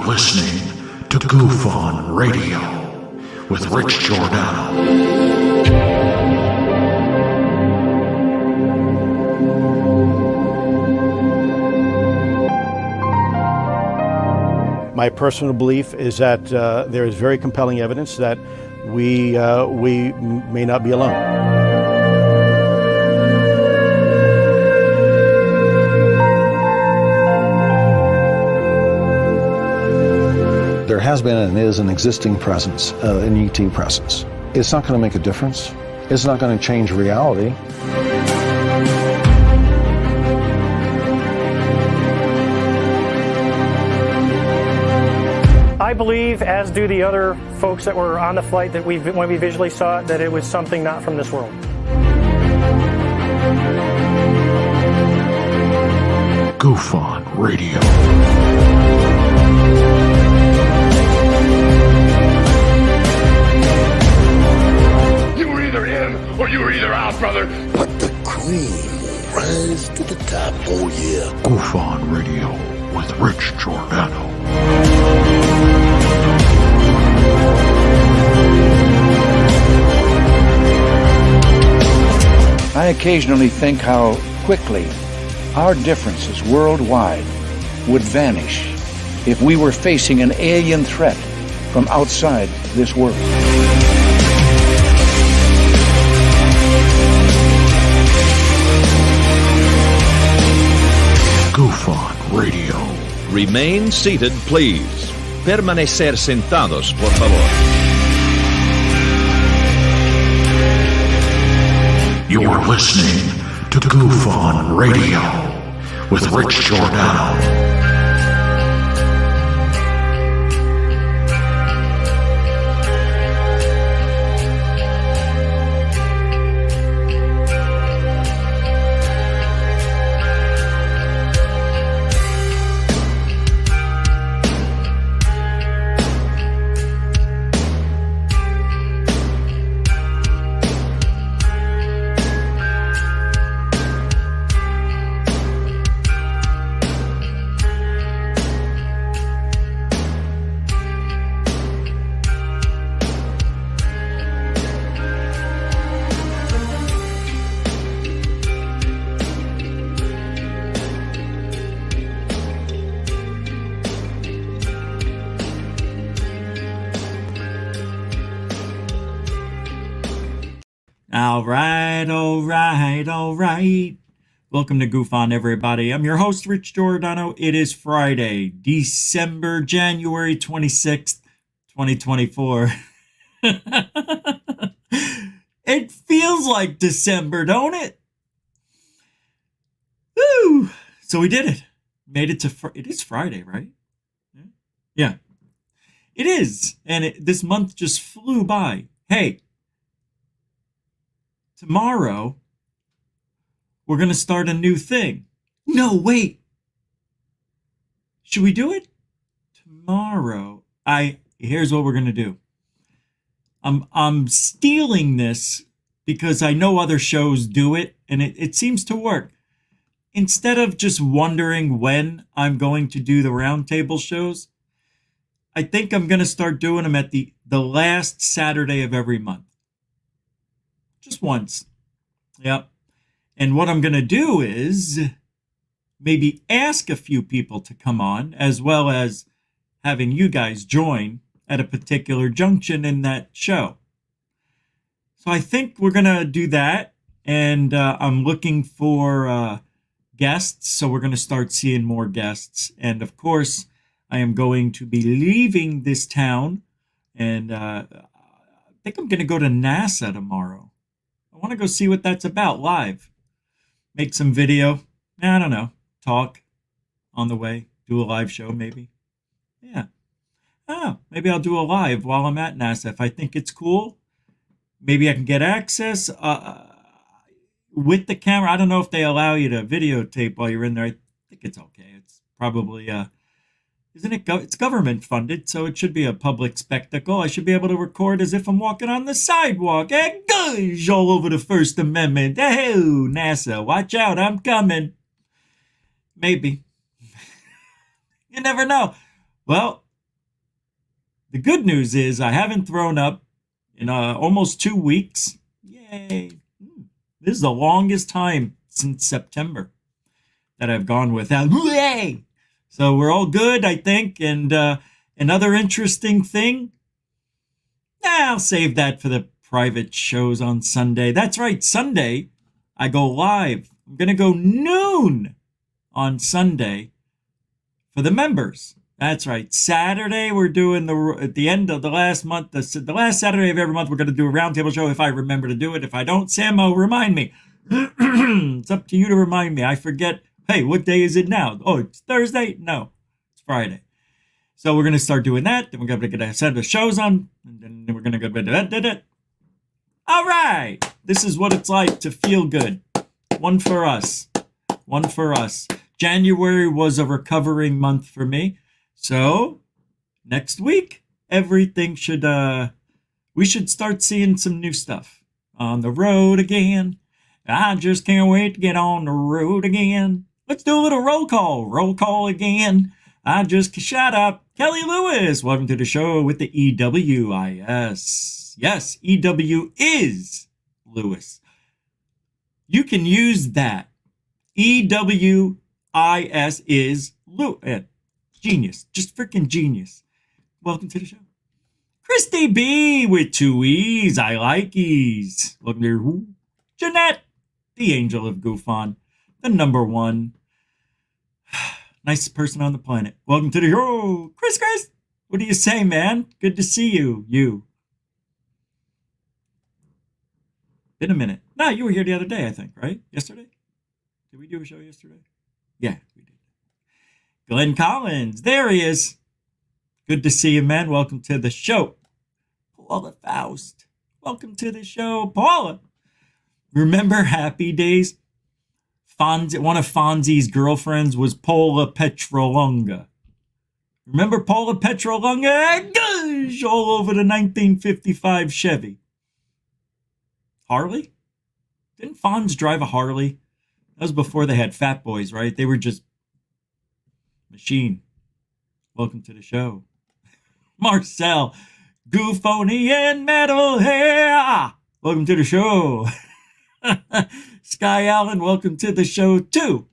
are listening to Goof On Radio with Rich Giordano. My personal belief is that there is very compelling evidence that we may not be alone. There has been and is an existing presence, an ET presence. It's not going to make a difference. It's not going to change reality. I believe, as do the other folks that were on the flight, that when we visually saw it, that it was something not from this world. Goof On Radio. You were either in or you were either out, brother. But the cream will rise to the top, oh yeah. Goof On Radio with Rich Giordano. I occasionally think how quickly our differences worldwide would vanish if we were facing an alien threat from outside this world. Goof On Radio. Remain seated, please. Permanecer sentados, por favor. You are listening to Goof On Radio with Rich Giordano. All right. Welcome to Goof On, everybody. I'm your host, Rich Giordano. It is Friday, January 26th, 2024. It feels like December, don't it? Woo! So we did it. Made it to, it is Friday, right? Yeah. It is. And this month just flew by. Hey. Tomorrow, we're going to start a new thing. No, wait. Should we do it? Tomorrow, here's what we're going to do. I'm stealing this because I know other shows do it, and it seems to work. Instead of just wondering when I'm going to do the roundtable shows, I think I'm going to start doing them at the last Saturday of every month. Just once. Yep. And what I'm going to do is maybe ask a few people to come on, as well as having you guys join at a particular junction in that show. So I think we're going to do that. And I'm looking for guests. So we're going to start seeing more guests. And of course, I am going to be leaving this town. And I think I'm going to go to NASA tomorrow. I want to go see what that's about live. Make some video. I don't know. Talk on the way. Do a live show maybe. Yeah. Oh, maybe I'll do a live while I'm at NASA. If I think it's cool, maybe I can get access with the camera. I don't know if they allow you to videotape while you're in there. I think it's okay. It's probably isn't it? It's government funded, so it should be a public spectacle. I should be able to record as if I'm walking on the sidewalk. Hey, guys, all over the First Amendment. Hey, NASA, watch out, I'm coming. Maybe. You never know. Well, The good news is I haven't thrown up in almost 2 weeks. Yay. This is the longest time since September that I've gone without. Yay! So we're all good, I think. And another interesting thing, I'll save that for the private shows on Sunday. That's right, Sunday, I go live. I'm going to go noon on Sunday for the members. That's right. Saturday, we're doing at the end of the last month, the last Saturday of every month, we're going to do a roundtable show if I remember to do it. If I don't, Sam, remind me. It's up to you to remind me. I forget. Hey, what day is it now? Oh, it's Thursday? No, it's Friday. So we're going to start doing that. Then we're going to set the shows on. And then we're going to go da. All right. This is what it's like to feel good. One for us. One for us. January was a recovering month for me. So next week, everything we should start seeing some new stuff. On the road again. I just can't wait to get on the road again. Let's do a little roll call. Roll call again. Shut up. Kelly Lewis, welcome to the show with the EWIS. Yes, EW is Lewis. You can use that. EWIS is Lewis. Genius. Just freaking genius. Welcome to the show. Christy B with 2 E's. I like E's. Welcome to who? Jeanette, the angel of Goof On, the number one nicest person on the planet. Welcome to the show. Chris, what do you say, man? Good to see you. Been a minute. No, you were here the other day, I think, right? Yesterday? Did we do a show yesterday? Yeah, we did. Glenn Collins, there he is. Good to see you, man. Welcome to the show. Paula Faust, welcome to the show. Paula, remember Happy Days? One of Fonzie's girlfriends was Paula Petrolunga. Remember Paula Petrolunga? Gosh, all over the 1955 Chevy. Harley? Didn't Fonz drive a Harley? That was before they had Fat Boys, right? They were just machine. Welcome to the show. Marcel, Goofoni and Metal Hair. Welcome to the show. Sky Allen, welcome to the show too.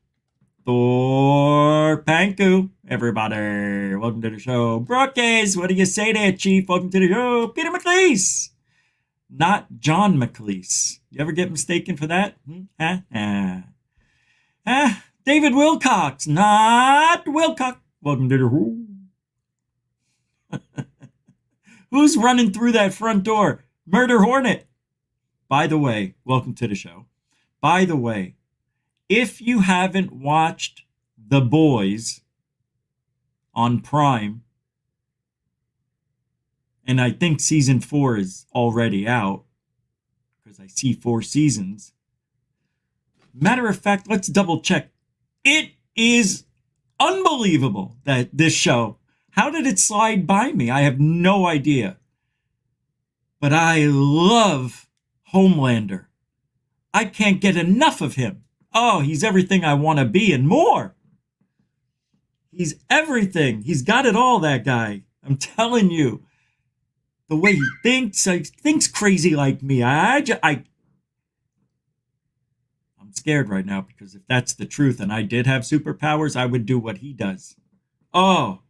Thor Panku, everybody, welcome to the show. Brookes, what do you say there, Chief? Welcome to the show. Peter McLeese, not John McLeese. You ever get mistaken for that? David Wilcox, not Wilcox. Welcome to the show. Who's running through that front door? Murder Hornet. By the way, welcome to the show. By the way, if you haven't watched The Boys on Prime, and I think season 4 is already out, because I see 4 seasons. Matter of fact, let's double check. It is unbelievable that this show, how did it slide by me? I have no idea. But I love Homelander. I can't get enough of him. Oh, he's everything I want to be and more. He's everything. He's got it all, that guy. I'm telling you. The way he thinks crazy like me. I'm scared right now because if that's the truth and I did have superpowers, I would do what he does. Oh,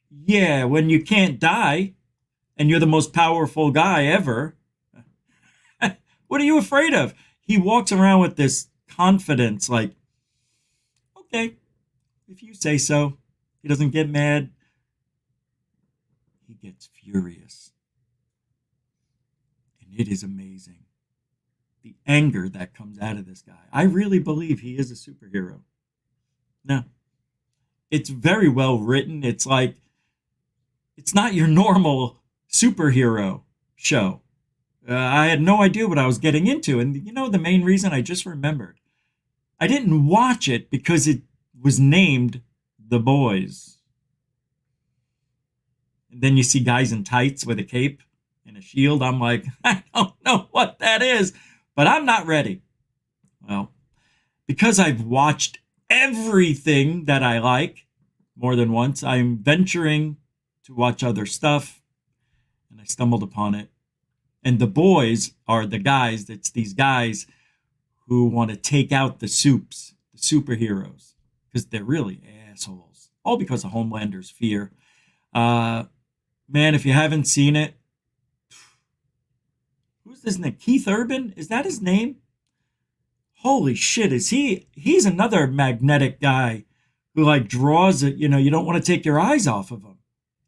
yeah, when you can't die and you're the most powerful guy ever, what are you afraid of? He walks around with this confidence like, okay, if you say so. He doesn't get mad. He gets furious. And it is amazing. The anger that comes out of this guy. I really believe he is a superhero. No. It's very well written. It's like, it's not your normal superhero show. I had no idea what I was getting into. And you know, the main reason I just remembered, I didn't watch it because it was named The Boys. And then you see guys in tights with a cape and a shield. I'm like, I don't know what that is, but I'm not ready. Well, because I've watched everything that I like more than once, I'm venturing to watch other stuff, and I stumbled upon it. And the boys are the guys, it's these guys who want to take out the superheroes, because they're really assholes. All because of Homelander's fear. Man, if you haven't seen it, who's this name? Keith Urban? Is that his name? Holy shit, he's another magnetic guy who like draws it, you don't want to take your eyes off of him.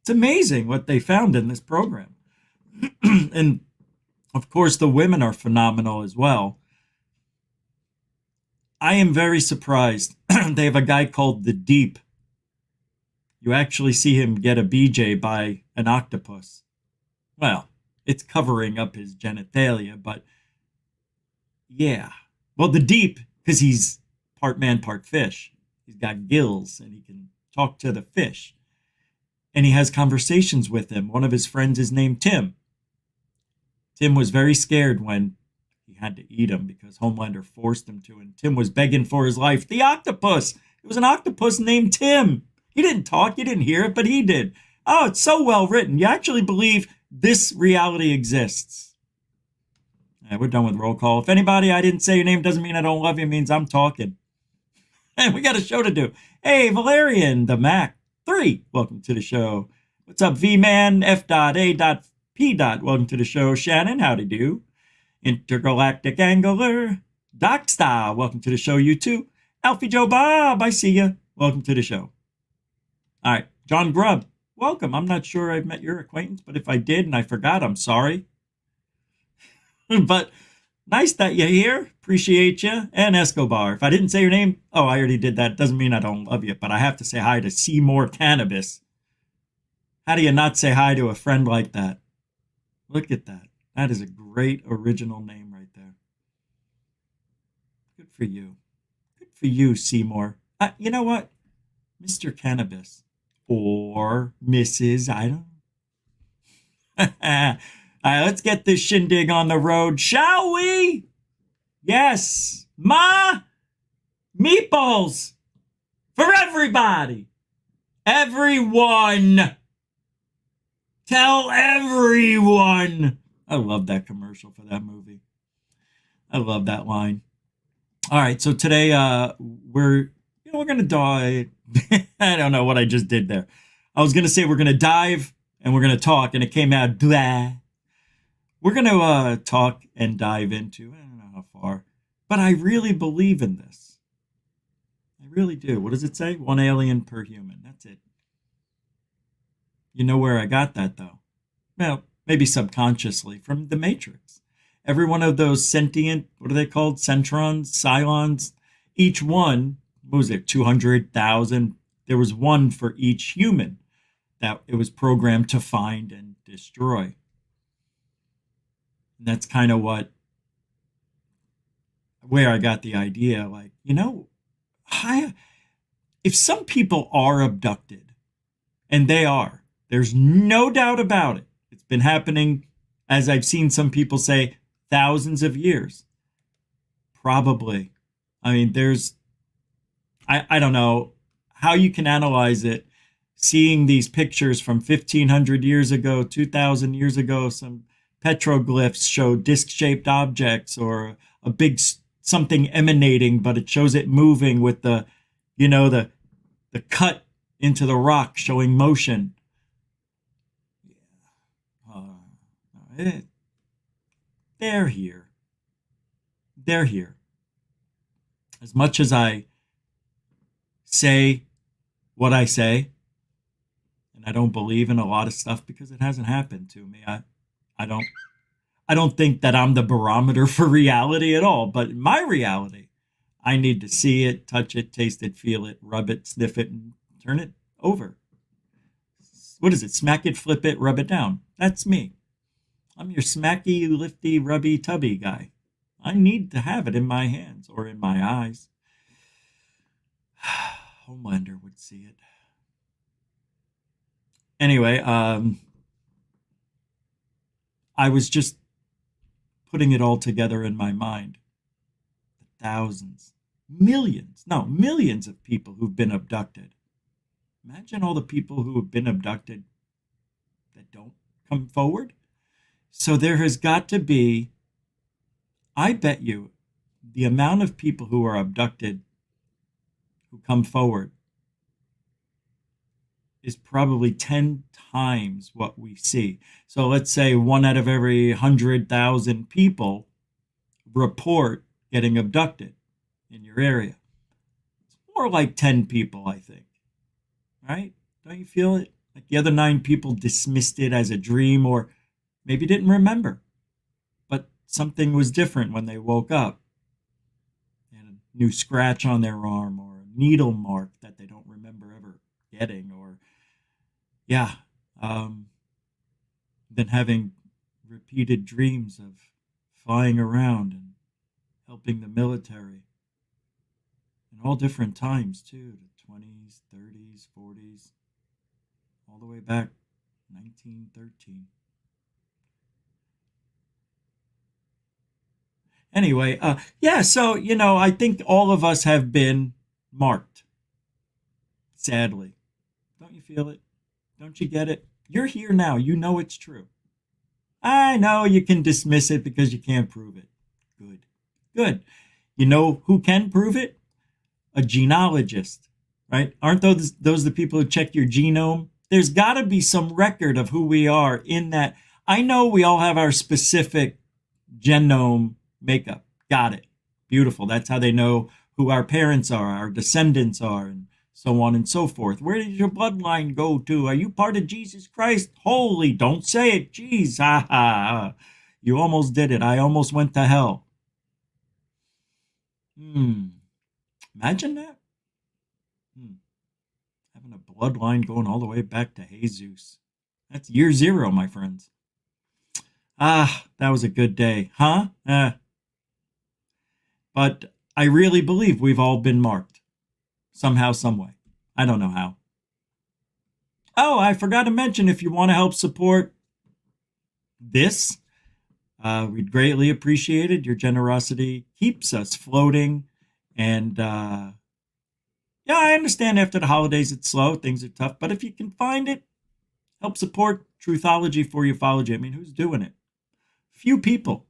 It's amazing what they found in this program. And of course, the women are phenomenal as well. I am very surprised. They have a guy called the Deep. You actually see him get a BJ by an octopus. Well, it's covering up his genitalia, but yeah. Well, the Deep, because he's part man, part fish. He's got gills and he can talk to the fish. And he has conversations with him. One of his friends is named Tim. Tim was very scared when he had to eat him because Homelander forced him to. And Tim was begging for his life. The octopus! It was an octopus named Tim. He didn't talk, you didn't hear it, but he did. Oh, it's so well written. You actually believe this reality exists. Yeah, we're done with roll call. If anybody, I didn't say your name, doesn't mean I don't love you, it means I'm talking. And we got a show to do. Hey, Valerian, the Mac 3, welcome to the show. What's up, V-Man, F.A.P. Welcome to the show. Shannon, howdy do. Intergalactic Angler, Doc Style, welcome to the show, you too. Alfie Joe Bob, I see ya. Welcome to the show. All right, John Grubb, welcome. I'm not sure I've met your acquaintance, but if I did and I forgot, I'm sorry. But nice that you're here. Appreciate you. And Escobar. If I didn't say your name, I already did that. Doesn't mean I don't love you, but I have to say hi to Seymour Cannabis. How do you not say hi to a friend like that? Look at that. That is a great original name right there. Good for you. Good for you, Seymour. You know what? Mr. Cannabis. Or Mrs. I don't know. All right, let's get this shindig on the road, shall we? Yes. Ma, meatballs for everybody. Everyone. Tell everyone. I love that commercial for that movie. I love that line. All right, so today we're going to dive. I don't know what I just did there. I was going to say we're going to dive and we're going to talk, and it came out blah. We're going to talk and dive into, I don't know how far, but I really believe in this. I really do. What does it say? 1 alien per human. That's it. You know where I got that, though? Well, maybe subconsciously from The Matrix. Every one of those sentient, what are they called? Centrons, Cylons, each one, what was it, 200,000? There was one for each human that it was programmed to find and destroy. And that's kind of where I got the idea. Like, if some people are abducted, and they are, there's no doubt about it. It's been happening, as I've seen some people say, thousands of years. Probably. I mean, I don't know how you can analyze it. Seeing these pictures from 1,500 years ago, 2,000 years ago, some petroglyphs show disc-shaped objects or a big something emanating, but it shows it moving with the cut into the rock showing motion. They're here. They're here. As much as I say what I say, and I don't believe in a lot of stuff because it hasn't happened to me. I don't think that I'm the barometer for reality at all, but my reality, I need to see it, touch it, taste it, feel it, rub it, sniff it, and turn it over. What is it? Smack it, flip it, rub it down. That's me. I'm your smacky, lifty, rubby, tubby guy. I need to have it in my hands or in my eyes. Homelander would see it. Anyway, I was just putting it all together in my mind. Thousands, millions of people who've been abducted. Imagine all the people who have been abducted that don't come forward. So there has got to be, I bet you, the amount of people who are abducted who come forward is probably 10 times what we see. So let's say 1 out of every 100,000 people report getting abducted in your area. It's more like 10 people, I think. Right? Don't you feel it? Like the other 9 people dismissed it as a dream or maybe didn't remember. But something was different when they woke up. They had a new scratch on their arm or a needle mark that they don't remember ever getting, or then having repeated dreams of flying around and helping the military in all different times too, the 20s, 30s, 40s, all the way back 1913. Anyway, so, I think all of us have been marked, sadly. Don't you feel it? Don't you get it? You're here now. You know it's true. I know you can dismiss it because you can't prove it. Good. Good. You know who can prove it? A genealogist, right? Aren't those the people who check your genome? There's got to be some record of who we are in that. I know we all have our specific genome makeup. Got it. Beautiful. That's how they know who our parents are, our descendants are, and so on and so forth. Where does your bloodline go to? Are you part of Jesus Christ? Holy, don't say it. Jeez, you almost did it. I almost went to hell. Imagine that. Having a bloodline going all the way back to Jesus. That's year 0, my friends. That was a good day, huh? But I really believe we've all been marked. Somehow, some way. I don't know how. Oh, I forgot to mention, if you want to help support this, we'd greatly appreciate it. Your generosity keeps us floating. And I understand after the holidays it's slow, things are tough. But if you can find it, help support Truthology for Ufology. I mean, who's doing it? Few people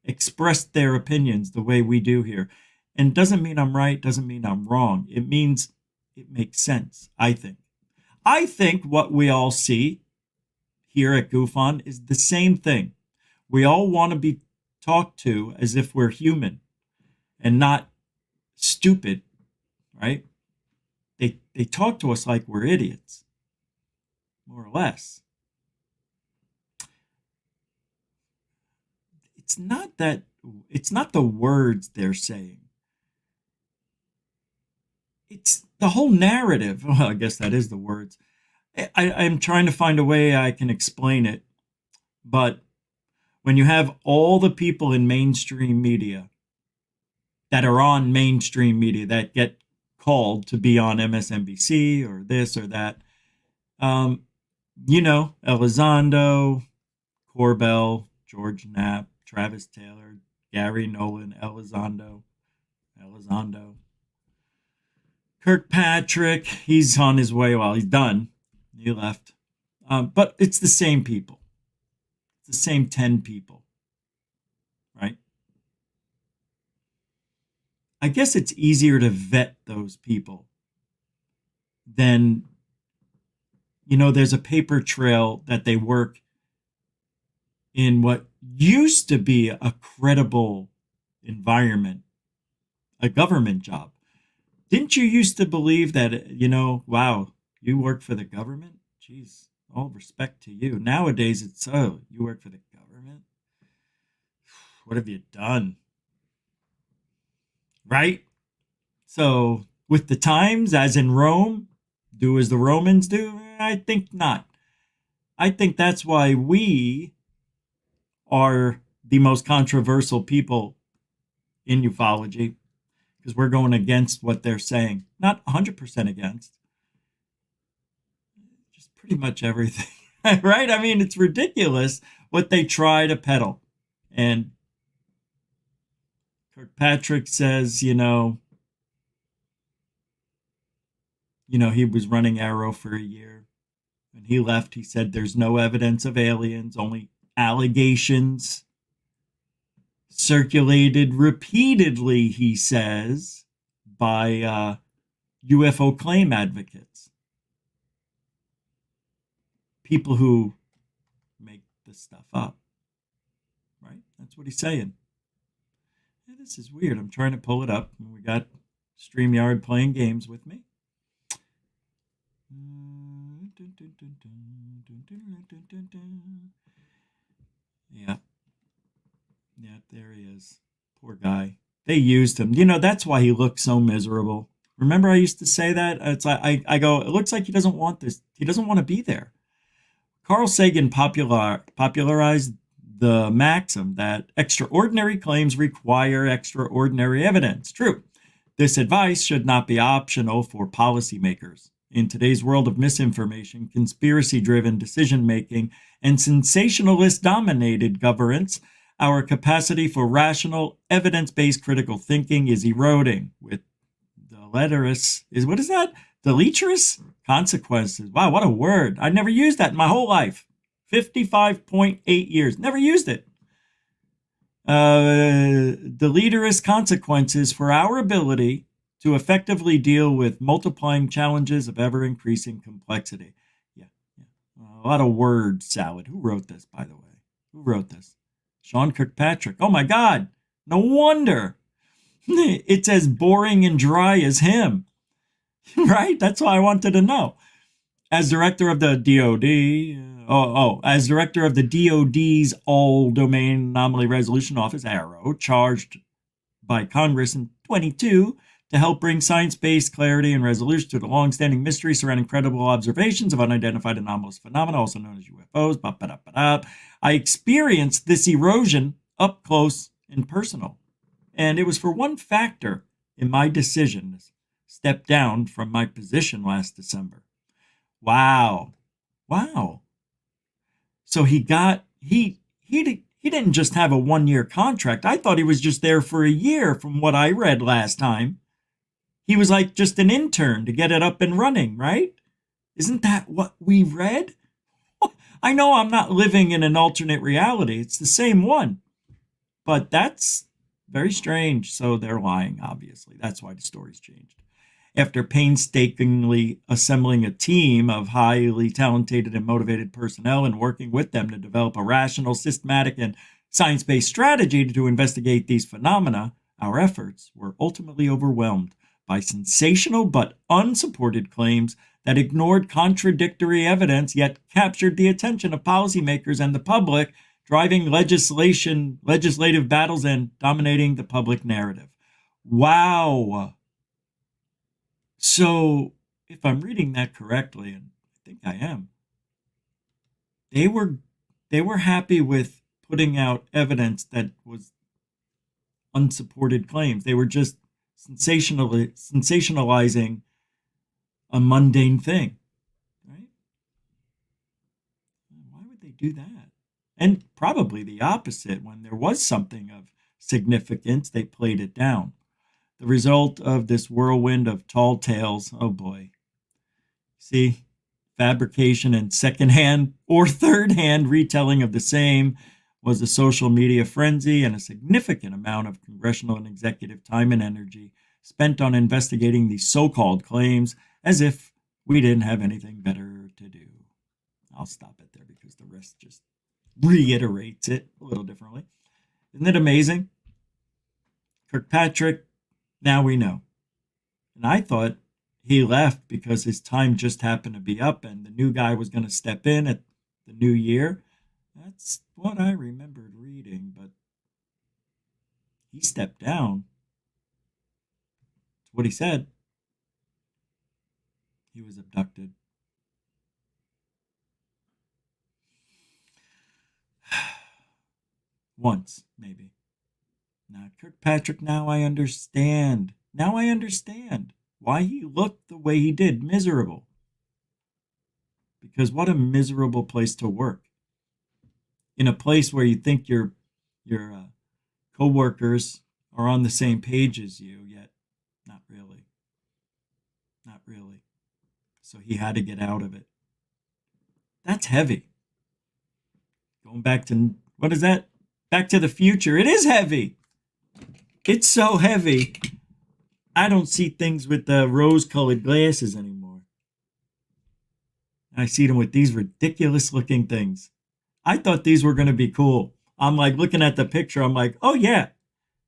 express their opinions the way we do here. And doesn't mean I'm right, doesn't mean I'm wrong. It means it makes sense, I think. I think what we all see here at GoofOn is the same thing. We all want to be talked to as if we're human and not stupid, right? They talk to us like we're idiots, more or less. It's not the words they're saying. It's the whole narrative. Well, I guess that is the words. I'm trying to find a way I can explain it. But when you have all the people in mainstream media that are on mainstream media that get called to be on MSNBC or this or that, Elizondo, Corbell, George Knapp, Travis Taylor, Gary Nolan, Elizondo. Kirkpatrick, he's on his way. Well, he's done. He left. But it's the same people. It's the same 10 people. Right? I guess it's easier to vet those people than, there's a paper trail that they work in what used to be a credible environment, a government job. Didn't you used to believe that, wow, you work for the government? Jeez, all respect to you. Nowadays, it's, you work for the government? What have you done? Right? So, with the times, as in Rome, do as the Romans do? I think not. I think that's why we are the most controversial people in ufology, because we're going against what they're saying. Not 100% against. Just pretty much everything. Right? I mean, it's ridiculous what they try to peddle. And Kirkpatrick says, he was running Arrow for a year. When he left, he said there's no evidence of aliens, only allegations circulated repeatedly, he says, by UFO claim advocates. People who make this stuff up. Right? That's what he's saying. Yeah, this is weird. I'm trying to pull it up. We got StreamYard playing games with me. Yeah. Yeah, there he is. Poor guy. They used him. You know, that's why he looked so miserable. Remember I used to say that? It's like I go, it looks like he doesn't want this. He doesn't want to be there. Carl Sagan popularized the maxim that extraordinary claims require extraordinary evidence. True. This advice should not be optional for policymakers. In today's world of misinformation, conspiracy-driven decision-making, and sensationalist-dominated governance, our capacity for rational, evidence-based critical thinking is eroding with deleterious consequences. Wow, what a word. I never used that in my whole life. 55.8 years. Never used it. Deleterious consequences for our ability to effectively deal with multiplying challenges of ever-increasing complexity. Yeah. A lot of word salad. Who wrote this, by the way? Who wrote this? Sean Kirkpatrick. Oh, my God. No wonder. It's as boring and dry as him. Right? That's why I wanted to know. As director of the as director of the DOD's All-Domain Anomaly Resolution Office, ARROW, charged by Congress in 22 to help bring science-based clarity and resolution to the long-standing mystery surrounding credible observations of unidentified anomalous phenomena, also known as UFOs. I experienced this erosion up close and personal. And it was for one factor in my decision to step down from my position last December. Wow. So he didn't just have a 1-year contract. I thought he was just there for a year from what I read last time. He was like just an intern to get it up and running, right? Isn't that what we read? I know I'm not living in an alternate reality. It's the same one. But that's very strange. So they're lying, obviously. That's why the story's changed. After painstakingly assembling a team of highly talented and motivated personnel and working with them to develop a rational, systematic, and science-based strategy to investigate these phenomena, our efforts were ultimately overwhelmed by sensational but unsupported claims that ignored contradictory evidence yet captured the attention of policymakers and the public, driving legislative battles and dominating the public narrative. Wow. So, if I'm reading that correctly, and I think I am, they were happy with putting out evidence that was unsupported claims. They were just sensationalizing a mundane thing, right? Why would they do that? And probably the opposite. When there was something of significance, they played it down. The result of this whirlwind of tall tales, oh boy. See, fabrication and secondhand or third-hand retelling of the same was a social media frenzy and a significant amount of congressional and executive time and energy spent on investigating these so-called claims as if we didn't have anything better to do. I'll stop it there because the rest just reiterates it a little differently. Isn't it amazing? Kirkpatrick, now we know. And I thought he left because his time just happened to be up and the new guy was going to step in at the new year. That's what I remembered reading, but he stepped down. That's what he said. He was abducted. Once, maybe. Now, Kirkpatrick, now I understand. Now I understand why he looked the way he did, miserable. Because what a miserable place to work. In a place where you think your co-workers are on the same page as you, yet not really. Not really. So he had to get out of it. That's heavy. Going back to, what is that? Back to the Future. It is heavy. It's so heavy. I don't see things with the rose-colored glasses anymore. I see them with these ridiculous-looking things. I thought these were going to be cool. I'm like looking at the picture. I'm like, oh yeah,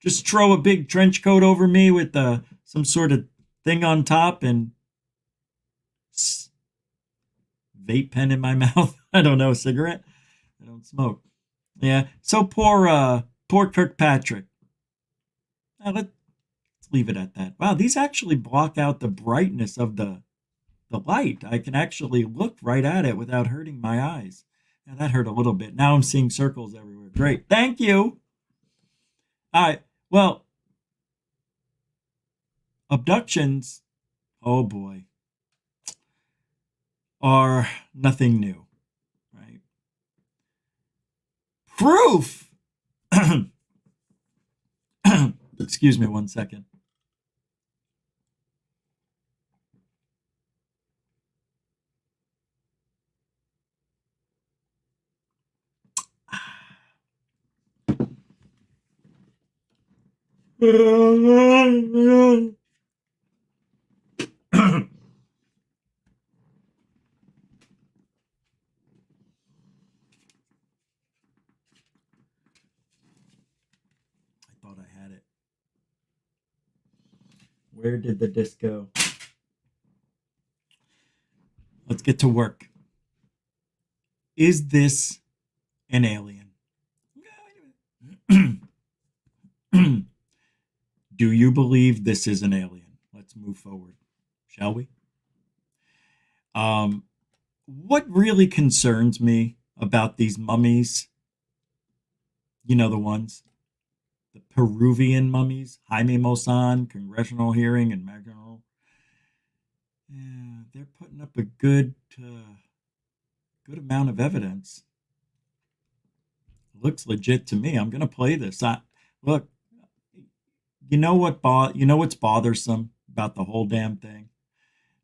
just throw a big trench coat over me with some sort of thing on top and vape pen in my mouth. I don't know, cigarette. I don't smoke. Yeah. So poor Kirkpatrick. Now let's leave it at that. Wow, these actually block out the brightness of the light. I can actually look right at it without hurting my eyes. Now that hurt a little bit. Now I'm seeing circles everywhere. Great. Thank you. All right. Well, abductions, oh boy, are nothing new, right? Proof. Excuse me 1 second. Thought I had it. Where did the disc go? Let's get to work. Is this an alien? Do you believe this is an alien? Let's move forward, shall we? What really concerns me about these mummies, you know, the ones, the Peruvian mummies, Jaime Maussan, congressional hearing and Magno. Yeah, they're putting up a good amount of evidence. Looks legit to me. I'm gonna play this. Look, you know what's bothersome about the whole damn thing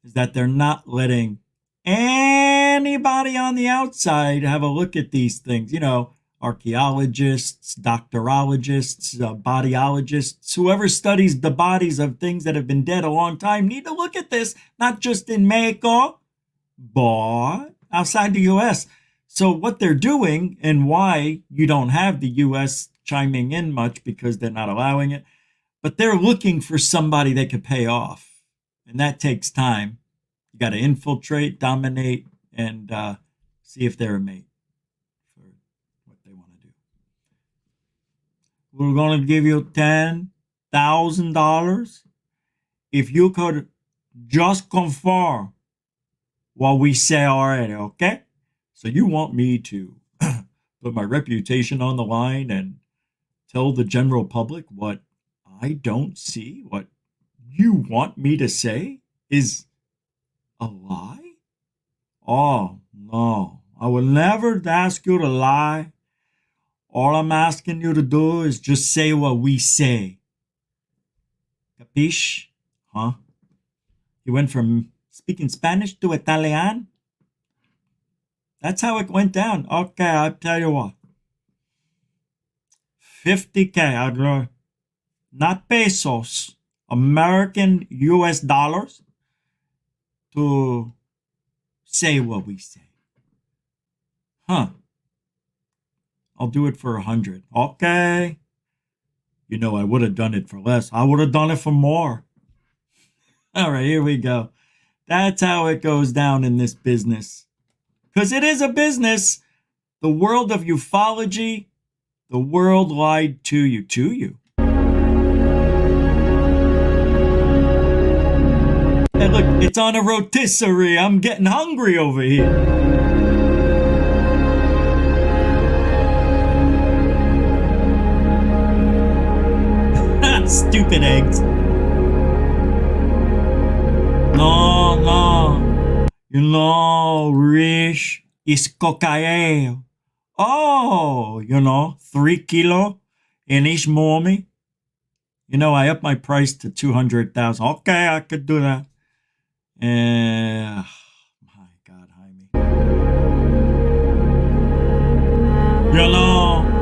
is that they're not letting anybody on the outside have a look at these things. You know, archaeologists, doctorologists, bodyologists, whoever studies the bodies of things that have been dead a long time need to look at this, not just in Mexico, but outside the U.S. So what they're doing and why you don't have the U.S. chiming in much because they're not allowing it, but they're looking for somebody they could pay off. And that takes time. You got to infiltrate, dominate, and see if they're a mate for what they want to do. We're going to give you $10,000 if you could just confirm what we say already, okay? So you want me to put my reputation on the line and tell the general public what I don't see, what you want me to say is a lie? Oh, no. I will never ask you to lie. All I'm asking you to do is just say what we say. Capiche? Huh? You went from speaking Spanish to Italian? That's how it went down. Okay, I'll tell you what. 50K, not pesos, American US dollars, to say what we say. Huh. I'll do it for 100. Okay. You know, I would have done it for less. I would have done it for more. All right, here we go. That's how it goes down in this business. Because it is a business. The world of ufology, the world lied to you. Hey, look, it's on a rotisserie. I'm getting hungry over here. Stupid eggs. No. You know, rich is cocaine. Oh, 3 kilo in each mommy. I upped my price to 200,000. Okay, I could do that. My God, Jaime. Violent.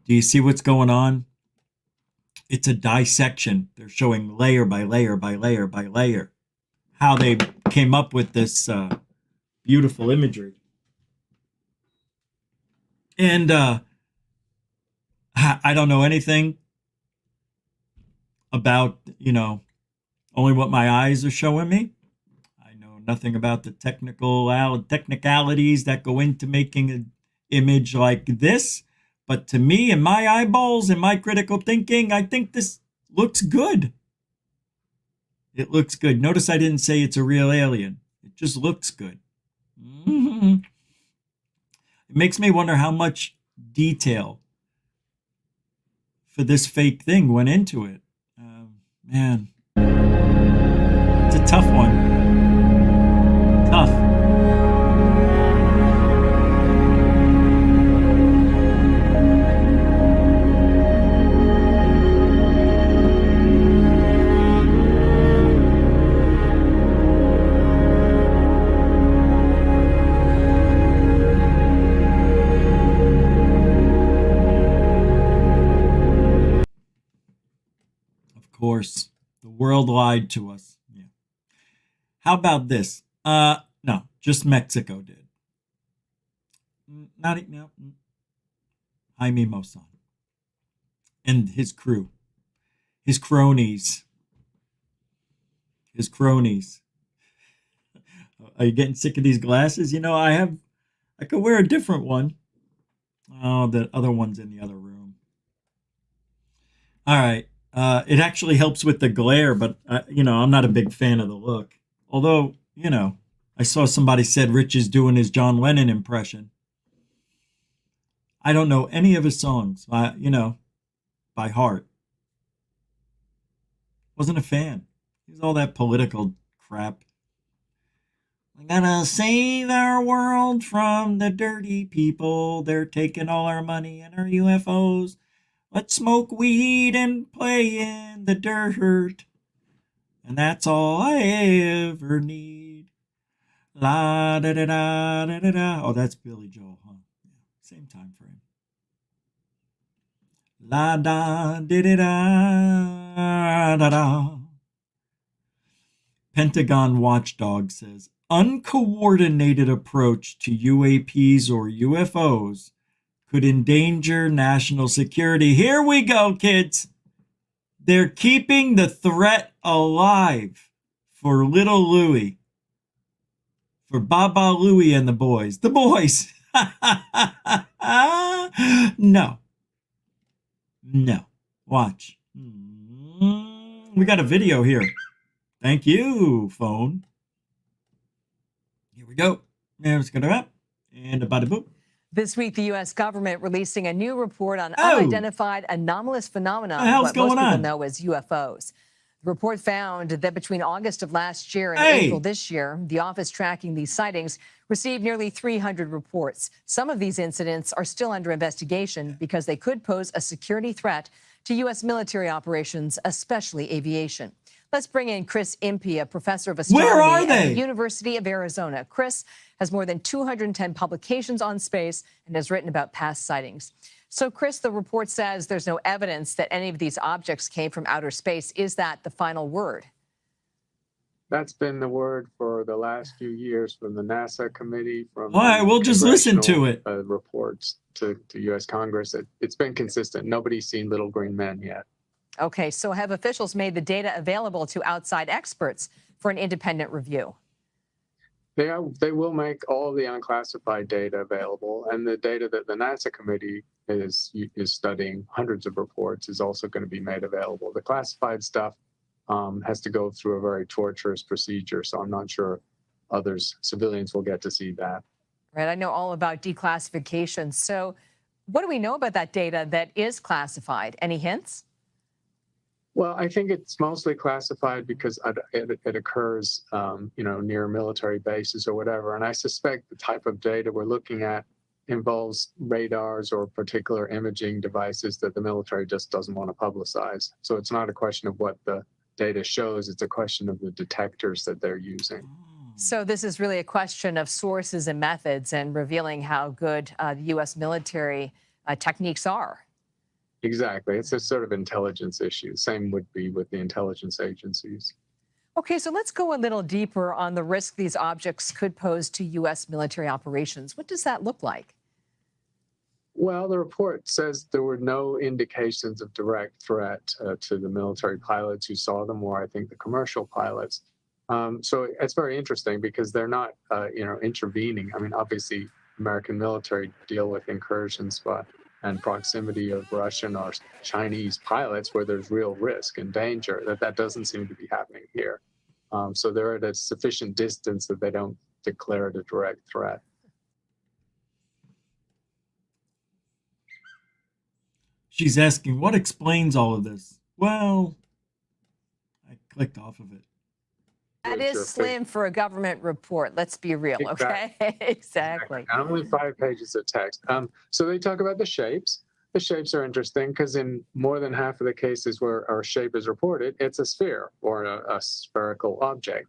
Do you see what's going on? It's a dissection. They're showing layer by layer by layer by layer how they came up with this beautiful imagery. And I don't know anything about, only what my eyes are showing me. I know nothing about the technicalities that go into making an image like this. But to me, in my eyeballs, in my critical thinking, I think this looks good. It looks good. Notice I didn't say it's a real alien. It just looks good. Mm-hmm. It makes me wonder how much detail for this fake thing went into it. Man, it's a tough one. Tough. Course, the world lied to us. Yeah. How about this? No, just Mexico did. Not no. Jaime Maussan and his crew, his cronies. Are you getting sick of these glasses? I could wear a different one. Oh, the other one's in the other room. All right. It actually helps with the glare, but, I'm not a big fan of the look. Although, I saw somebody said Rich is doing his John Lennon impression. I don't know any of his songs, by heart. Wasn't a fan. He's all that political crap. We gotta save our world from the dirty people. They're taking all our money and our UFOs. Let's smoke weed and play in the dirt. And that's all I ever need. La da da da da da da. Oh, that's Billy Joel, huh? Same time frame. La da da da da da da. Pentagon watchdog says uncoordinated approach to UAPs or UFOs could endanger national security. Here we go, kids. They're keeping the threat alive for little Louie. For Baba Louie and the boys. The boys. No. Watch. We got a video here. Thank you, phone. Here we go. Let's go to that. And a bada boop. This week, the U.S. government releasing a new report on unidentified anomalous phenomena, what most people know as UFOs. The report found that between August of last year and April this year, the office tracking these sightings received nearly 300 reports. Some of these incidents are still under investigation because they could pose a security threat to U.S. military operations, especially aviation. Let's bring in Chris Impey, a professor of astronomy at the University of Arizona. Chris has more than 210 publications on space and has written about past sightings. So, Chris, the report says there's no evidence that any of these objects came from outer space. Is that the final word? That's been the word for the last few years from the NASA committee, from all right, we'll just listen to it. Reports to U.S. Congress. It's been consistent. Nobody's seen little green men yet. Okay, so have officials made the data available to outside experts for an independent review? They will make all the unclassified data available, and the data that the NASA committee is studying, hundreds of reports, is also going to be made available. The classified stuff has to go through a very torturous procedure, so I'm not sure civilians will get to see that. Right, I know all about declassification. So what do we know about that data that is classified? Any hints? Well, I think it's mostly classified because it occurs, near military bases or whatever. And I suspect the type of data we're looking at involves radars or particular imaging devices that the military just doesn't want to publicize. So it's not a question of what the data shows, it's a question of the detectors that they're using. So this is really a question of sources and methods and revealing how good the U.S. military techniques are. Exactly. It's a sort of intelligence issue. Same would be with the intelligence agencies. Okay, so let's go a little deeper on the risk these objects could pose to U.S. military operations. What does that look like? Well, the report says there were no indications of direct threat to the military pilots who saw them, or I think the commercial pilots. So it's very interesting because they're not, intervening. I mean, obviously, American military deal with incursions and proximity of Russian or Chinese pilots where there's real risk and danger. That doesn't seem to be happening here. So they're at a sufficient distance that they don't declare it a direct threat. She's asking, what explains all of this? Well, I clicked off of it. That is slim for a government report. Let's be real, okay? Exactly. And only 5 pages of text. So they talk about the shapes. The shapes are interesting because in more than half of the cases where our shape is reported, it's a sphere or a spherical object.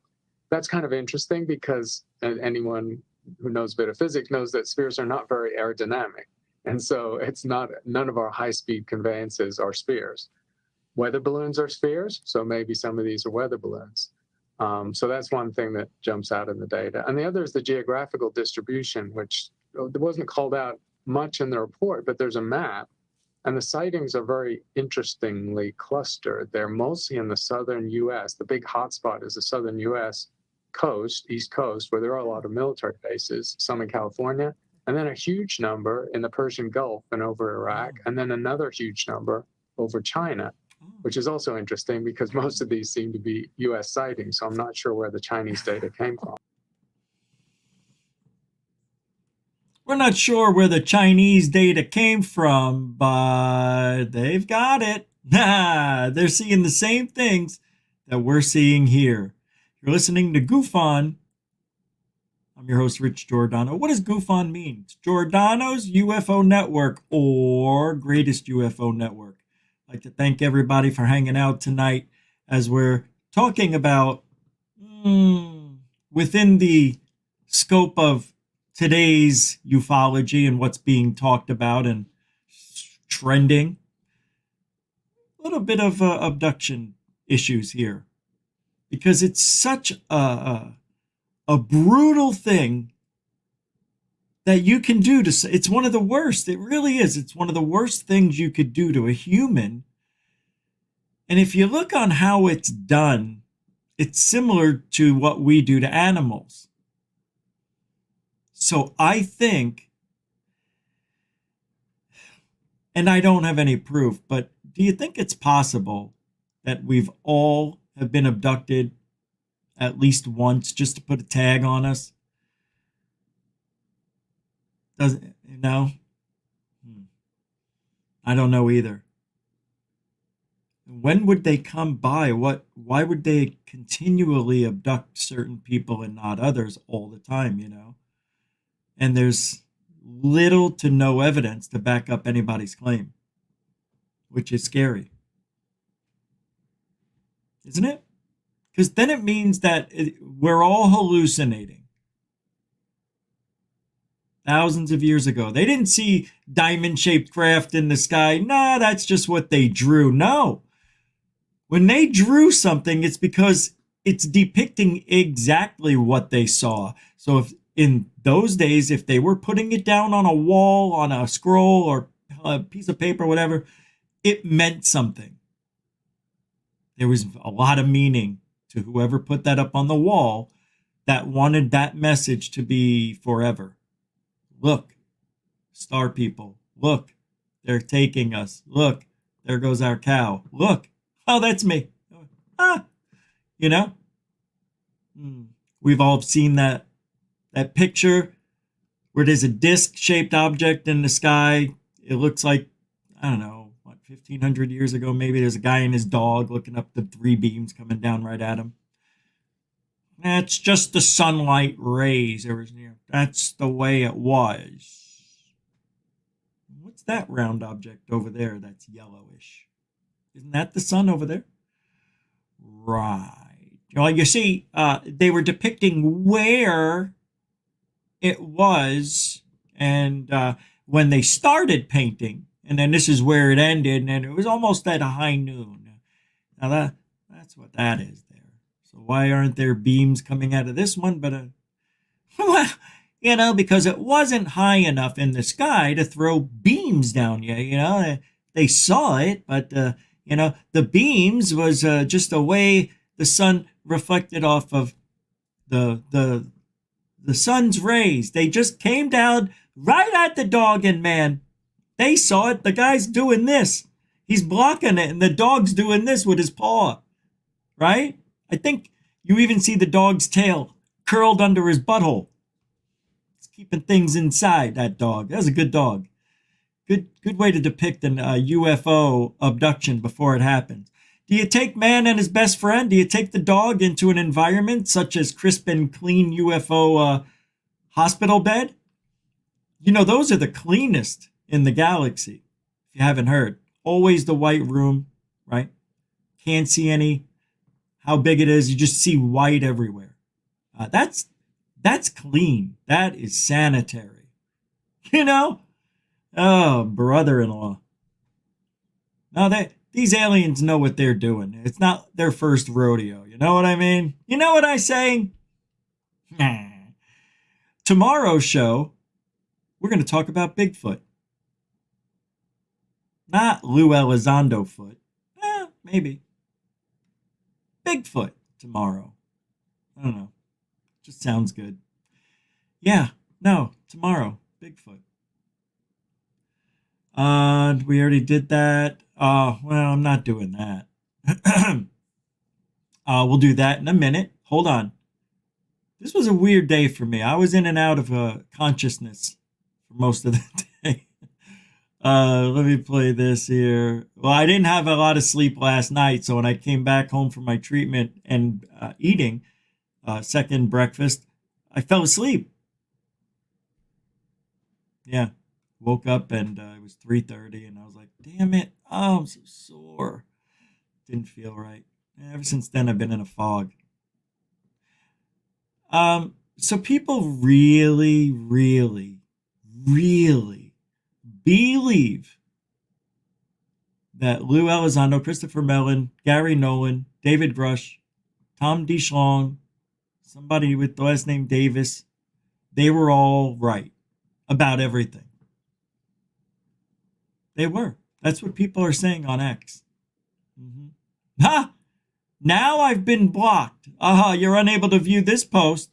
That's kind of interesting because anyone who knows a bit of physics knows that spheres are not very aerodynamic. And so none of our high-speed conveyances are spheres. Weather balloons are spheres, so maybe some of these are weather balloons. So that's one thing that jumps out in the data. And the other is the geographical distribution, which wasn't called out much in the report, but there's a map. And the sightings are very interestingly clustered. They're mostly in the southern U.S. The big hotspot is the southern U.S. coast, East Coast, where there are a lot of military bases, some in California, and then a huge number in the Persian Gulf and over Iraq, and then another huge number over China, which is also interesting because most of these seem to be U.S. sightings, so I'm not sure where the Chinese data came from. We're not sure where the Chinese data came from, but they've got it. They're seeing the same things that we're seeing here. You're listening to Goof On. I'm your host, Rich Giordano. What does Goof On mean? It's Giordano's UFO Network, or Greatest UFO Network. I'd like to thank everybody for hanging out tonight as we're talking about within the scope of today's ufology and what's being talked about and trending. A little bit of abduction issues here because it's such a brutal thing that you can do to. It's one of the worst. It really is. It's one of the worst things you could do to a human. And if you look on how it's done, it's similar to what we do to animals. So I think, and I don't have any proof, but do you think it's possible that we've all have been abducted at least once just to put a tag on us? Doesn't, no? I don't know either. When would they come by? Why would they continually abduct certain people and not others all the time, you know? And there's little to no evidence to back up anybody's claim, which is scary. Isn't it? Because then it means that we're all hallucinating. Thousands of years ago, they didn't see diamond-shaped craft in the sky. Nah, that's just what they drew. No. When they drew something, it's because it's depicting exactly what they saw. So if in those days, if they were putting it down on a wall, on a scroll or a piece of paper, whatever, it meant something. There was a lot of meaning to whoever put that up on the wall that wanted that message to be forever. Look, star people. Look, they're taking us. Look, there goes our cow. Look, oh, that's me. You know? We've all seen that picture where there's a disc-shaped object in the sky. It looks like, I don't know, 1,500 years ago, maybe there's a guy and his dog looking up the 3 beams coming down right at him. That's just the sunlight rays. That's the way it was. that round object over there that's yellowish? Isn't that the sun over there? Right. Well, you see, they were depicting where it was, and when they started painting, and then this is where it ended, and it was almost at a high noon. Now that's what that is there. So why aren't there beams coming out of this one? But well, you know, because it wasn't high enough in the sky to throw beams down you. You know, they saw it, but you know, the beams was just a way the sun reflected off of the sun's rays. They just came down right at the dog, and man, they saw it. The guy's doing this. He's blocking it, and the dog's doing this with his paw, right? I think you even see the dog's tail curled under his butthole. It's keeping things inside, that dog. That's a good dog. Good way to depict an UFO abduction before it happens. Do you take man and his best friend? Do you take the dog into an environment such as crisp and clean UFO hospital bed? You know, those are the cleanest in the galaxy, if you haven't heard. Always the white room, right? Can't see how big it is. You just see white everywhere. That's clean. That is sanitary. You know? Oh, brother-in-law. Now, these aliens know what they're doing. It's not their first rodeo. You know what I mean? You know what I'm saying? Tomorrow's show, we're going to talk about Bigfoot. Not Lou Elizondo foot. Maybe. Bigfoot tomorrow. I don't know. Just sounds good. Yeah, no, tomorrow. Bigfoot. We already did that. Well, I'm not doing that. We'll do that in a minute. Hold on. This was a weird day for me. I was in and out of consciousness for most of the day. Let me play this here. Well, I didn't have a lot of sleep last night, so when I came back home from my treatment and eating second breakfast, I fell asleep. Yeah. Woke up and it was 3:30 and I was like, damn it. Oh, I'm so sore. Didn't feel right. Ever since then, I've been in a fog. So people really, really, really believe that Lou Elizondo, Christopher Mellon, Gary Nolan, David Grush, Tom DeShlong, somebody with the last name Davis, they were all right about everything. They were. That's what people are saying on X. Mm-hmm. Ha! Now I've been blocked. You're unable to view this post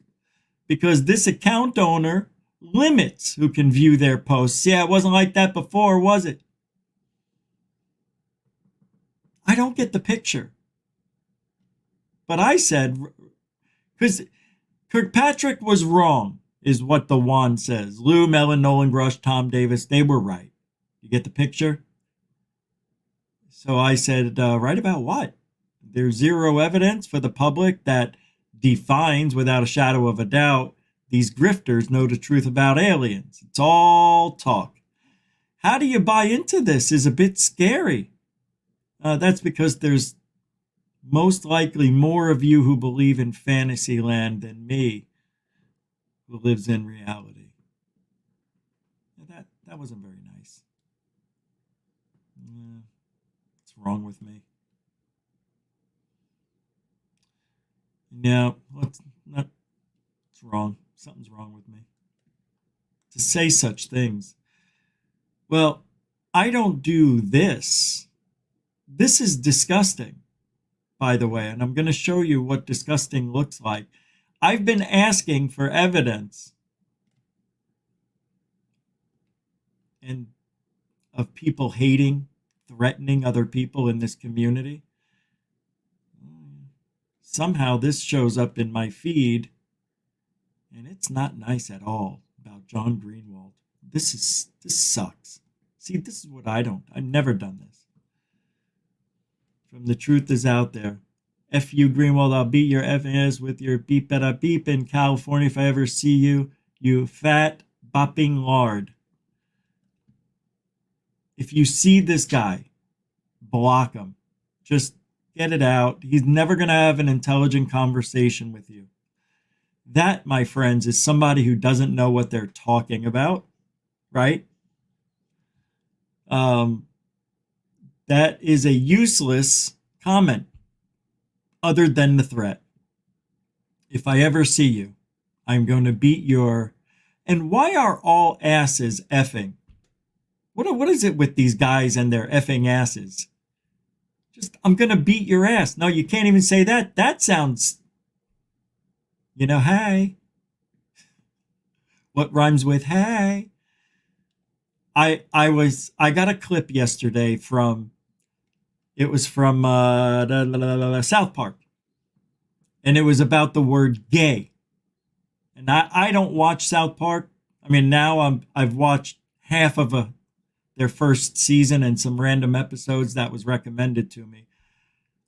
because this account owner limits who can view their posts. Yeah, it wasn't like that before, was it? I don't get the picture. But I said, because Kirkpatrick was wrong, is what the wand says. Lou, Mellon, Nolan, Grush, Tom Davis, they were right. You get the picture? So I said, right about what? There's zero evidence for the public that defines without a shadow of a doubt these grifters know the truth about aliens. It's all talk. How do you buy into this is a bit scary. That's because there's most likely more of you who believe in fantasy land than me who lives in reality. That wasn't very nice. What's wrong with me? No, what's wrong? Something's wrong with me. To say such things. Well, I don't do this. This is disgusting, by the way, and I'm going to show you what disgusting looks like. I've been asking for evidence and of people hating, threatening other people in this community. Somehow this shows up in my feed, and it's not nice at all about John Greenwald. This sucks. See, this is what I've never done this. From The Truth Is Out There. F you, Greenwald, I'll beat your effing ass with your beep bada beep in California if I ever see you, you fat bopping lard. If you see this guy, block him. Just get it out. He's never going to have an intelligent conversation with you. That, my friends, is somebody who doesn't know what they're talking about, right? That is a useless comment other than the threat. If I ever see you, I'm going to beat your... And why are all asses effing? What is it with these guys and their effing asses? Just, I'm going to beat your ass. No, you can't even say that. That sounds, hey. What rhymes with hey? I got a clip yesterday from South Park. And it was about the word gay. And I don't watch South Park. I mean, now I've watched half of their first season and some random episodes that was recommended to me.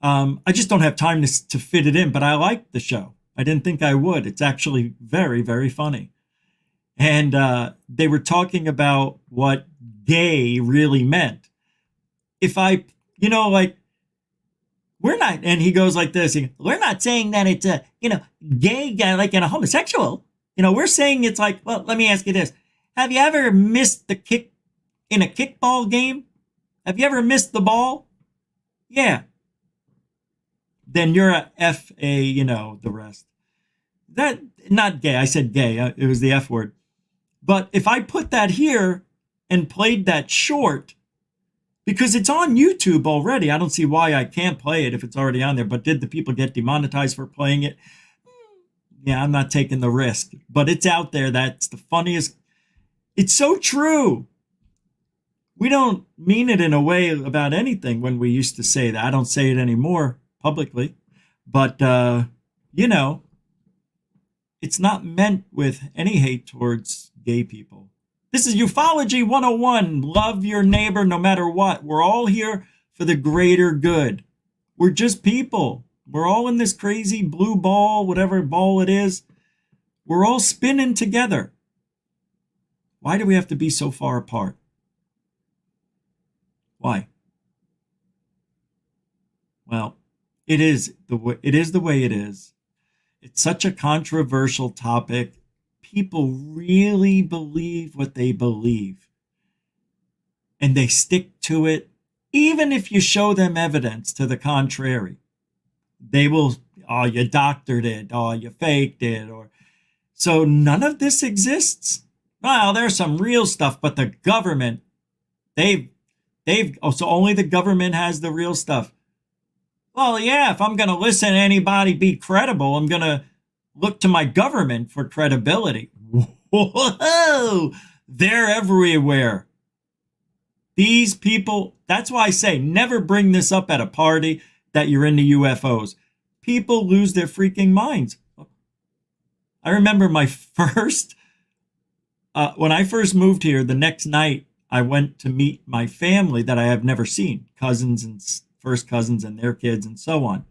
I just don't have time to fit it in, but I like the show. I didn't think I would. It's actually very, very funny. And they were talking about what gay really meant. If we're not, and he goes like this, we're not saying that it's a, gay guy, like in a homosexual. We're saying it's like, well, let me ask you this. Have you ever missed the kick in a kickball game? Have you ever missed the ball? Yeah. Then you're a F-A, the rest. That, not gay. I said gay. It was the F word. But if I put that here and played that short, because it's on YouTube already, I don't see why I can't play it if it's already on there. But did the people get demonetized for playing it? Yeah, I'm not taking the risk. But it's out there. That's the funniest. It's so true. We don't mean it in a way about anything when we used to say that. I don't say it anymore publicly. But, it's not meant with any hate towards gay people. This is Ufology 101. Love your neighbor no matter what. We're all here for the greater good. We're just people. We're all in this crazy blue ball, whatever ball it is. We're all spinning together. Why do we have to be so far apart? Why? Well, it is the way it is. It's such a controversial topic. People really believe what they believe. And they stick to it, even if you show them evidence to the contrary. They will, oh, you doctored it, oh, you faked it, or so none of this exists. Well, there's some real stuff, but the government, so only the government has the real stuff. Well, yeah, if I'm going to listen to anybody be credible, I'm going to look to my government for credibility. Whoa, they're everywhere. These people, that's why I say never bring this up at a party that you're into UFOs. People lose their freaking minds. I remember my first, when I first moved here, the next night I went to meet my family that I have never seen, cousins and first cousins and their kids and so on.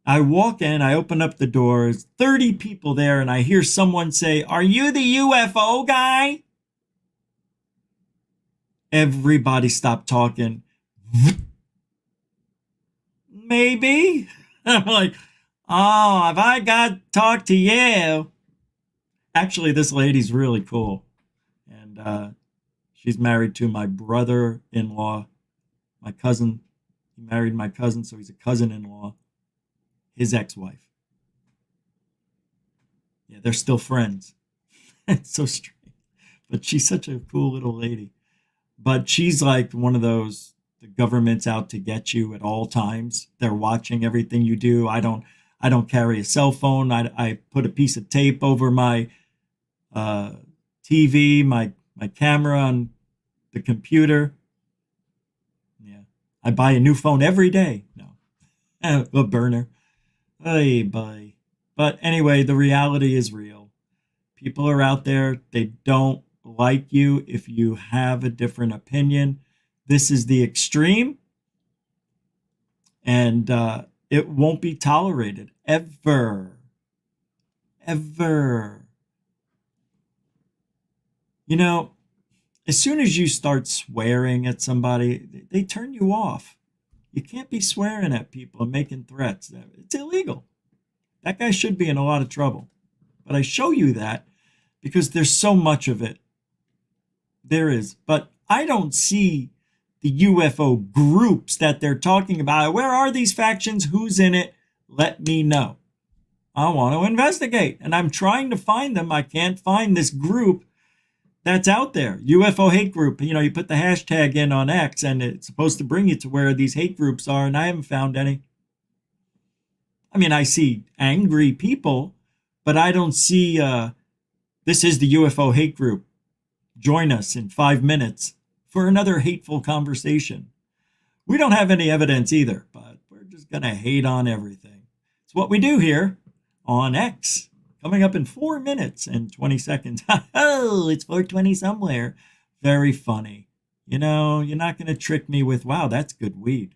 I walk in, I open up the doors, 30 people there, and I hear someone say, "Are you the UFO guy?" Everybody stopped talking. Maybe. I'm like, oh, have I got to talk to you? Actually, this lady's really cool. And she's married to my brother-in-law, my cousin. He married my cousin, so he's a cousin-in-law. His ex-wife. Yeah, they're still friends. It's so strange. But she's such a cool little lady. But she's like one of those, the government's out to get you at all times. They're watching everything you do. I don't carry a cell phone. I put a piece of tape over my TV, my camera on the computer. Yeah. I buy a new phone every day. No. A burner. Hey, bye. But anyway, the reality is real. People are out there. They don't like you if you have a different opinion. This is the extreme. And it won't be tolerated. Ever. Ever. You know, as soon as you start swearing at somebody, they turn you off. You can't be swearing at people and making threats. It's illegal. That guy should be in a lot of trouble. But I show you that because there's so much of it. There is. But I don't see the UFO groups that they're talking about. Where are these factions? Who's in it? Let me know. I want to investigate. And I'm trying to find them. I can't find this group that's out there. UFO hate group. You know, you put the hashtag in on X and it's supposed to bring you to where these hate groups are, and I haven't found any. I mean, I see angry people, but I don't see this is the UFO hate group. Join us in 5 minutes for another hateful conversation. We don't have any evidence either, but we're just going to hate on everything. It's what we do here on X. Coming up in 4 minutes and 20 seconds. Oh, it's 4:20 somewhere. Very funny. You know, you're not going to trick me with, wow, that's good weed.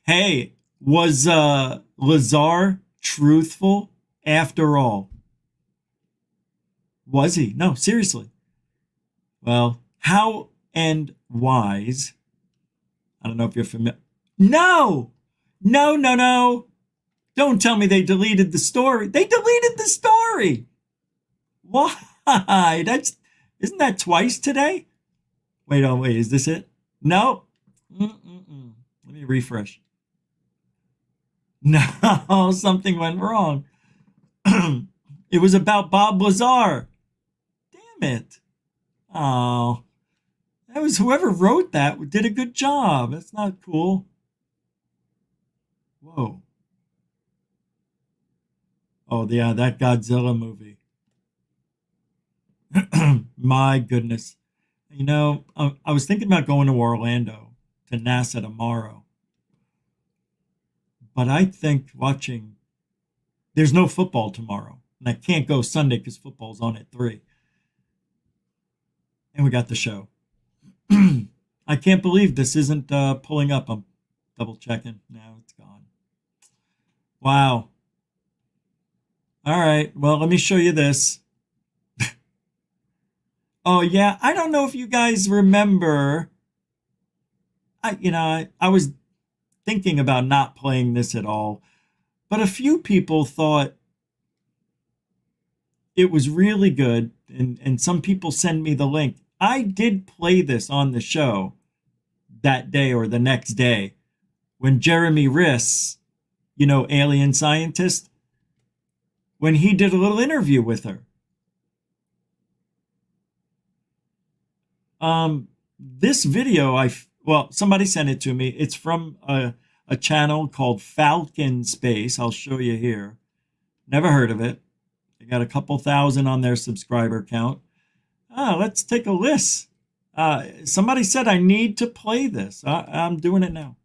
Hey, was Lazar truthful after all? Was he? No, seriously. Well, how and wise. I don't know if you're familiar. No! Don't tell me they deleted the story. They deleted the story. Why? Isn't that twice today? Wait, is this it? No. Let me refresh. No, something went wrong. It was about Bob Lazar. Damn it. Oh, that was whoever wrote that did a good job. That's not cool. Whoa. Oh, yeah, that Godzilla movie. My goodness. You know, I was thinking about going to Orlando, to NASA tomorrow. But I think there's no football tomorrow. And I can't go Sunday because football's on at 3. And we got the show. I can't believe this isn't pulling up. I'm double checking. Now it's gone. Wow. All right, well, let me show you this. Oh, yeah, I don't know if you guys remember. I was thinking about not playing this at all, but a few people thought it was really good, and some people send me the link. I did play this on the show that day or the next day when Jeremy Riss, alien scientist, when he did a little interview with her. This video, somebody sent it to me. It's from a channel called Falcon Space. I'll show you here. Never heard of it. They got a couple thousand on their subscriber count. Let's take a list. Somebody said I need to play this. I'm doing it now.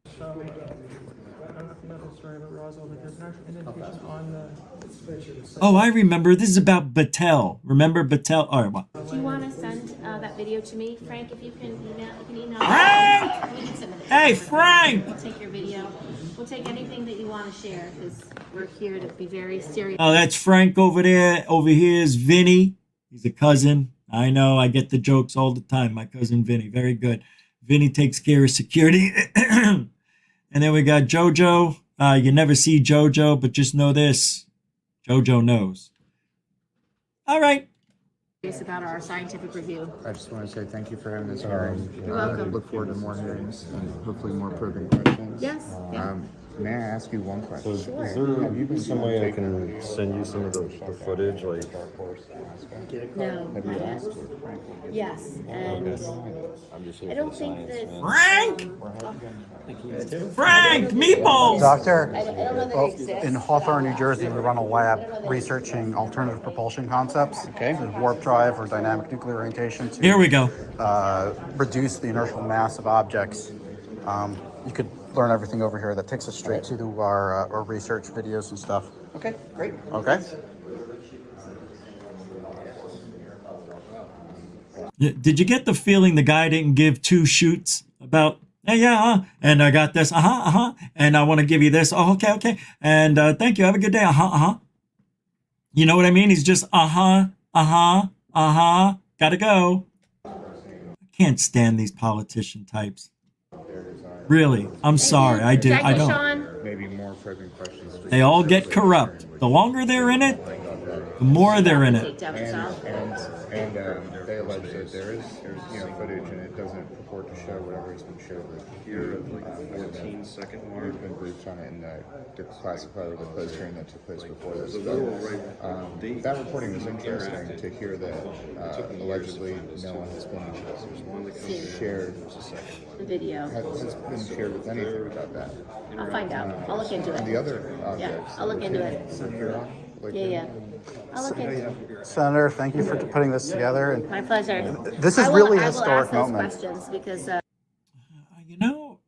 Oh, I remember. This is about Battelle. Remember Battelle? All right, well. Do you want to send that video to me, Frank? If you can email. Frank! Hey, Frank! We'll take your video. We'll take anything that you want to share because we're here to be very serious. Oh, that's Frank over there. Over here is Vinny. He's a cousin. I know. I get the jokes all the time. My cousin Vinny. Very good. Vinny takes care of security. And then we got Jojo. You never see Jojo, but just know this. Jojo knows. All right. About our scientific review. I just want to say thank you for having this hearing. You're welcome. Look forward to more hearings and hopefully more probing questions. Yes. Yeah. May I ask you one question? So is there some way I can send you some of the footage? Like, no. Have you asked? Yes. And I don't think that Frank, meatballs. Doctor, I don't know that it exists. in Hawthorne, New Jersey, we run a lab researching alternative propulsion concepts. Okay. So warp drive or dynamic nuclear orientation to Here we go. Reduce the inertial mass of objects. You could learn everything over here. That takes us straight to our research videos and stuff. Okay, great. Okay. Did you get the feeling the guy didn't give 2 shoots about, and I got this, and I want to give you this, okay, and thank you, have a good day, You know what I mean? He's just, gotta go, can't stand these politician types. Really, I'm sorry. I don't. Sean. Maybe more probing questions. They all get corrupt. The longer they're in it, the more they're in it. And they allege that there's footage, and it doesn't purport to show whatever has been showed. Here, 14-second mark. There's been briefs on it in the classified post hearing that took place before this. That reporting is interesting to hear that allegedly no one has been shared. The video Has been shared with anything about that. I'll find out. I'll look into it. And the other Yeah, I'll look into it. Yeah. I'll look into it. Senator, thank you for putting this together. And My pleasure. this is really a I historic will ask moment. those questions because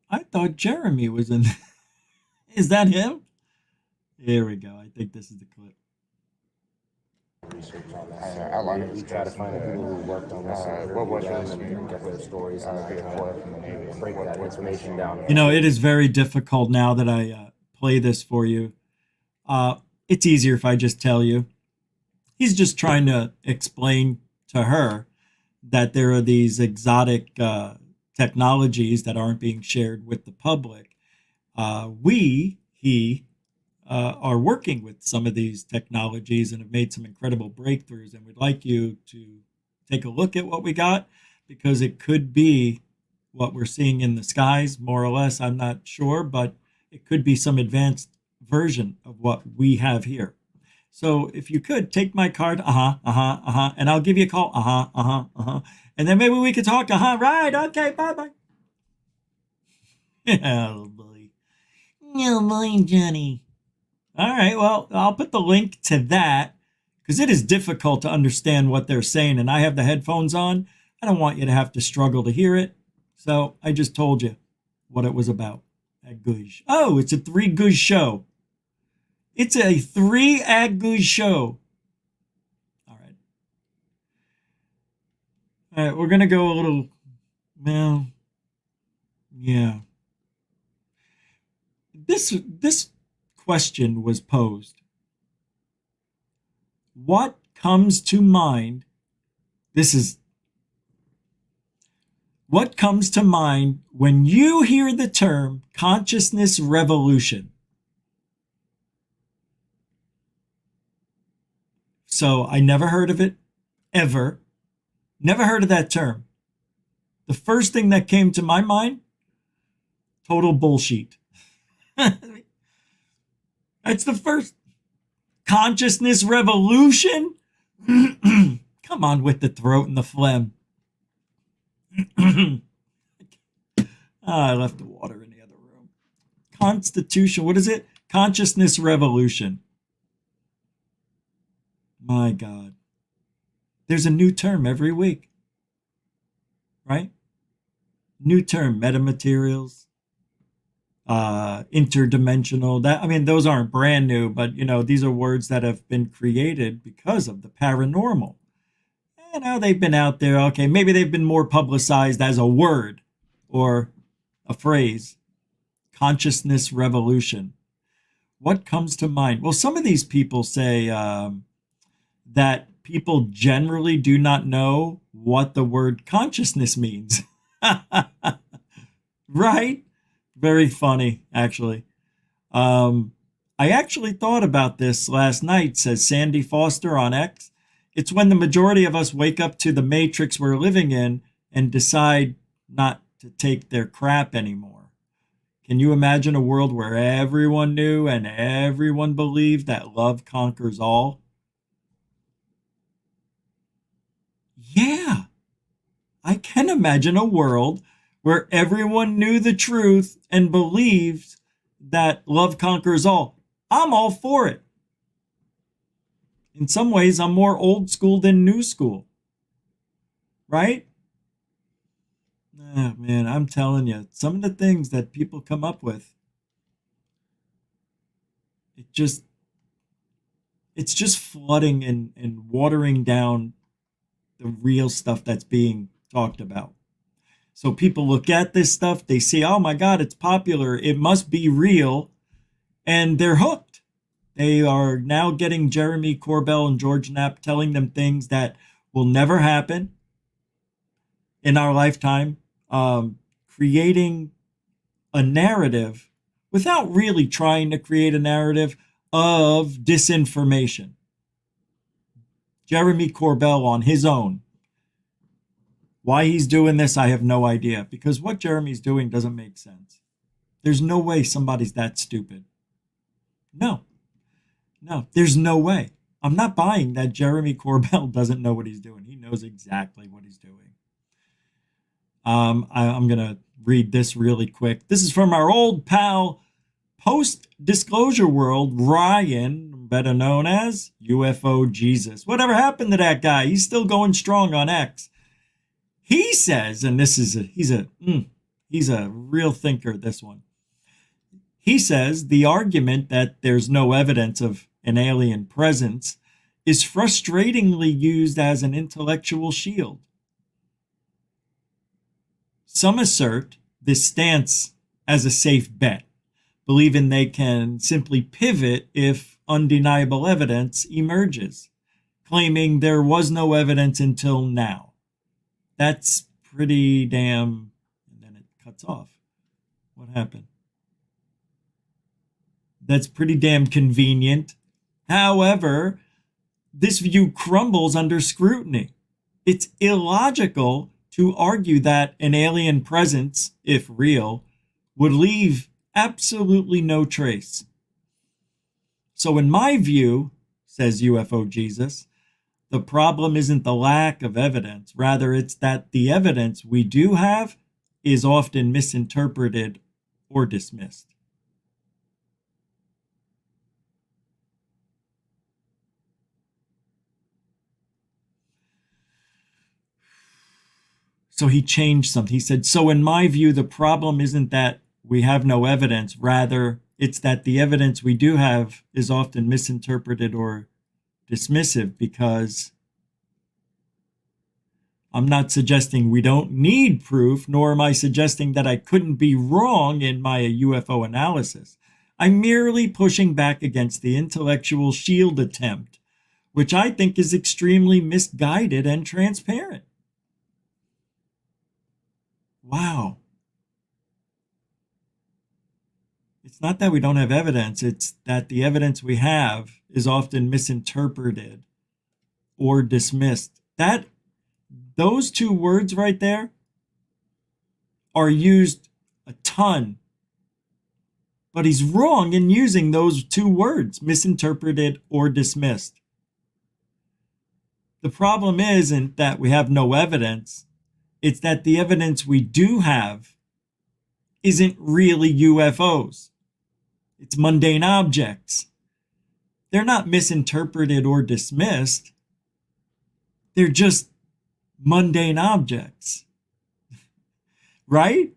I thought Jeremy was in. Is that him? Here we go. I think this is the clip. Outlining we try to find out who worked on this. What was your get their stories and break that information down. It is very difficult now that I play this for you. It's easier if I just tell you. He's just trying to explain to her that there are these exotic technologies that aren't being shared with the public. He are working with some of these technologies and have made some incredible breakthroughs. And we'd like you to take a look at what we got, because it could be what we're seeing in the skies, more or less. I'm not sure, but it could be some advanced version of what we have here. So if you could take my card, and I'll give you a call, and then maybe we could talk, right, okay, bye-bye. Oh, boy. Oh, boy, Johnny. All right, well, I'll put the link to that, because it is difficult to understand what they're saying, and I have the headphones on. I don't want you to have to struggle to hear it, so I just told you what it was about at Guj. Oh, it's a 3 Guj show. It's a 3 at Guj show. All right, we're going to go a little, well, yeah. This question was posed. What comes to mind? What comes to mind when you hear the term consciousness revolution? So I never heard of it, ever. Never heard of that term. The first thing that came to my mind, total bullshit. That's the first. Consciousness revolution? Come on with the throat and the phlegm. I left the water in the other room. Constitution, what is it? Consciousness revolution. My God. There's a new term every week. Right? New term, metamaterials, interdimensional. Those aren't brand new, but these are words that have been created because of the paranormal. They've been out there. Okay, maybe they've been more publicized as a word or a phrase. Consciousness revolution. What comes to mind? Well, some of these people say that people generally do not know what the word consciousness means. Right? Very funny, actually. I actually thought about this last night, says Sandy Foster on X. It's when the majority of us wake up to the matrix we're living in and decide not to take their crap anymore. Can you imagine a world where everyone knew and everyone believed that love conquers all? Yeah, I can imagine a world where everyone knew the truth and believed that love conquers all. I'm all for it. In some ways, I'm more old school than new school. Right? Oh, man, I'm telling you, some of the things that people come up with, it's just flooding and watering down the real stuff that's being talked about. So people look at this stuff, they see, oh my God, it's popular, it must be real, and they're hooked. They are now getting Jeremy Corbell and George Knapp telling them things that will never happen. in our lifetime, creating a narrative without really trying to create a narrative of disinformation. Jeremy Corbell on his own. Why he's doing this, I have no idea, because what Jeremy's doing doesn't make sense. There's no way somebody's that stupid. No, there's no way. I'm not buying that Jeremy Corbell doesn't know what he's doing. He knows exactly what he's doing. I'm going to read this really quick. This is from our old pal, post-disclosure world, Ryan, better known as UFO Jesus. Whatever happened to that guy? He's still going strong on X. He says, and this is he's a real thinker, this one. He says the argument that there's no evidence of an alien presence is frustratingly used as an intellectual shield. Some assert this stance as a safe bet, believing they can simply pivot if undeniable evidence emerges, claiming there was no evidence until now. That's pretty damn... And then it cuts off. What happened? That's pretty damn convenient. However, this view crumbles under scrutiny. It's illogical to argue that an alien presence, if real, would leave absolutely no trace. So in my view, says UFO Jesus, the problem isn't the lack of evidence. Rather, it's that the evidence we do have is often misinterpreted or dismissed. So he changed something. He said, so in my view, the problem isn't that we have no evidence. Rather, it's that the evidence we do have is often misinterpreted or dismissive, because I'm not suggesting we don't need proof, nor am I suggesting that I couldn't be wrong in my UFO analysis. I'm merely pushing back against the intellectual shield attempt, which I think is extremely misguided and transparent. Wow. It's not that we don't have evidence, it's that the evidence we have is often misinterpreted or dismissed. Those two words right there are used a ton. But he's wrong in using those two words, misinterpreted or dismissed. The problem isn't that we have no evidence. It's that the evidence we do have isn't really UFOs. It's mundane objects. They're not misinterpreted or dismissed. They're just mundane objects. Right?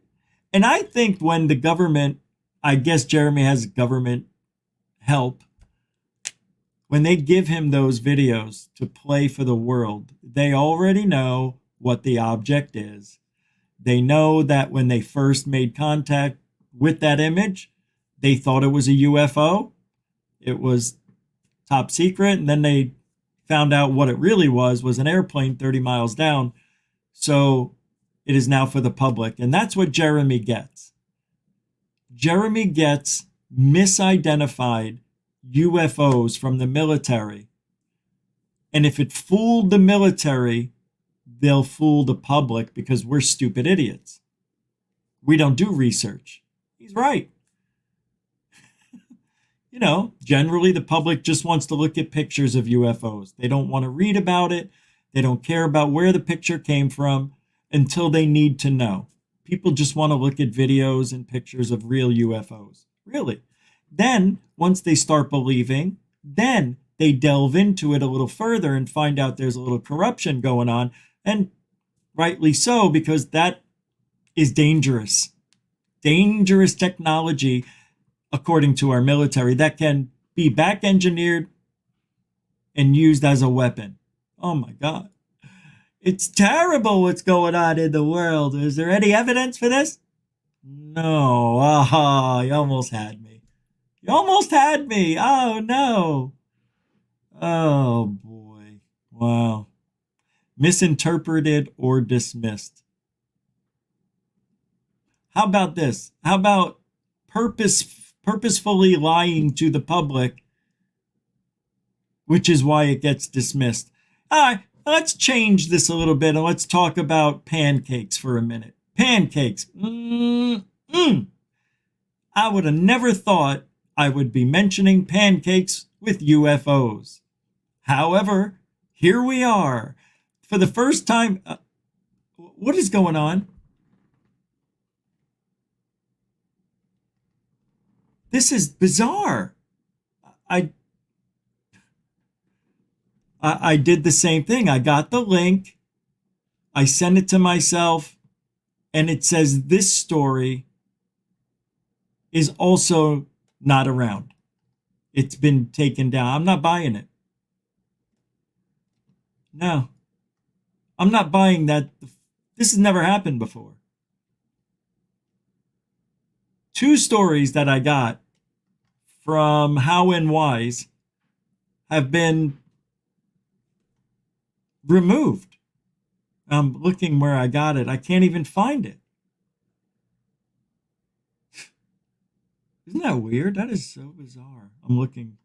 And I think when the government, I guess Jeremy has government help, when they give him those videos to play for the world, they already know what the object is. They know that when they first made contact with that image, they thought it was a UFO. It was top secret. And then they found out what it really was an airplane 30 miles down. So it is now for the public. And that's what Jeremy gets. Jeremy gets misidentified UFOs from the military. And if it fooled the military, they'll fool the public because we're stupid idiots. We don't do research. He's right. You know, generally the public just wants to look at pictures of UFOs. They don't want to read about it. They don't care about where the picture came from until they need to know. People just want to look at videos and pictures of real UFOs. Really. Then, once they start believing, then they delve into it a little further and find out there's a little corruption going on. And rightly so, because that is dangerous. Dangerous technology, according to our military, that can be back engineered and used as a weapon. Oh my God. It's terrible what's going on in the world. Is there any evidence for this? No. Ah, you almost had me. You almost had me. Oh no. Oh boy. Wow. Misinterpreted or dismissed. How about this? How about purposefully lying to the public, which is why it gets dismissed? All right, let's change this a little bit and let's talk about pancakes for a minute. Pancakes. I would have never thought I would be mentioning pancakes with UFOs. However, here we are. For the first time, what is going on? This is bizarre. I did the same thing. I got the link. I sent it to myself, and it says this story is also not around. It's been taken down. I'm not buying it. No. I'm not buying that. This has never happened before. 2 stories that I got from How and Wise have been removed. I'm looking where I got it. I can't even find it. Isn't that weird? That is so bizarre. I'm looking.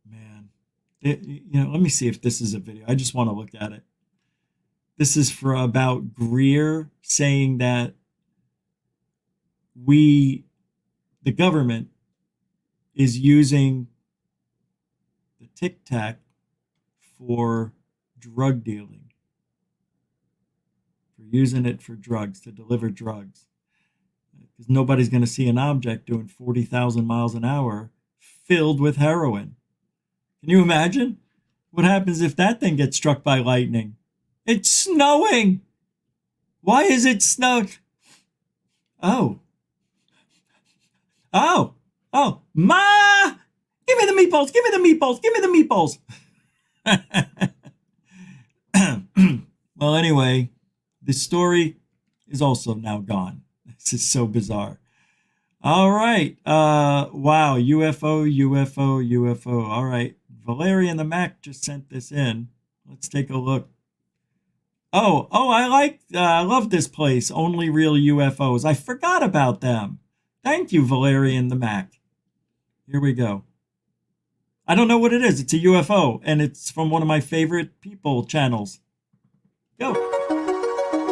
Man. Let me see if this is a video. I just want to look at it. This is about Greer saying that the government is using the Tic Tac for drug dealing. For using it for drugs, to deliver drugs. Because nobody's going to see an object doing 40,000 miles an hour filled with heroin. Can you imagine? What happens if that thing gets struck by lightning? It's snowing! Why is it snowing? Oh. Ma! Give me the meatballs! Give me the meatballs! Give me the meatballs! Well, anyway, this story is also now gone. This is so bizarre. All right. Wow. UFO. All right. Valerian the Mac just sent this in. Let's take a look. Oh, I love this place. Only Real UFOs. I forgot about them. Thank you, Valerian the Mac. Here we go. I don't know what it is. It's a UFO, and it's from one of my favorite people channels. Go.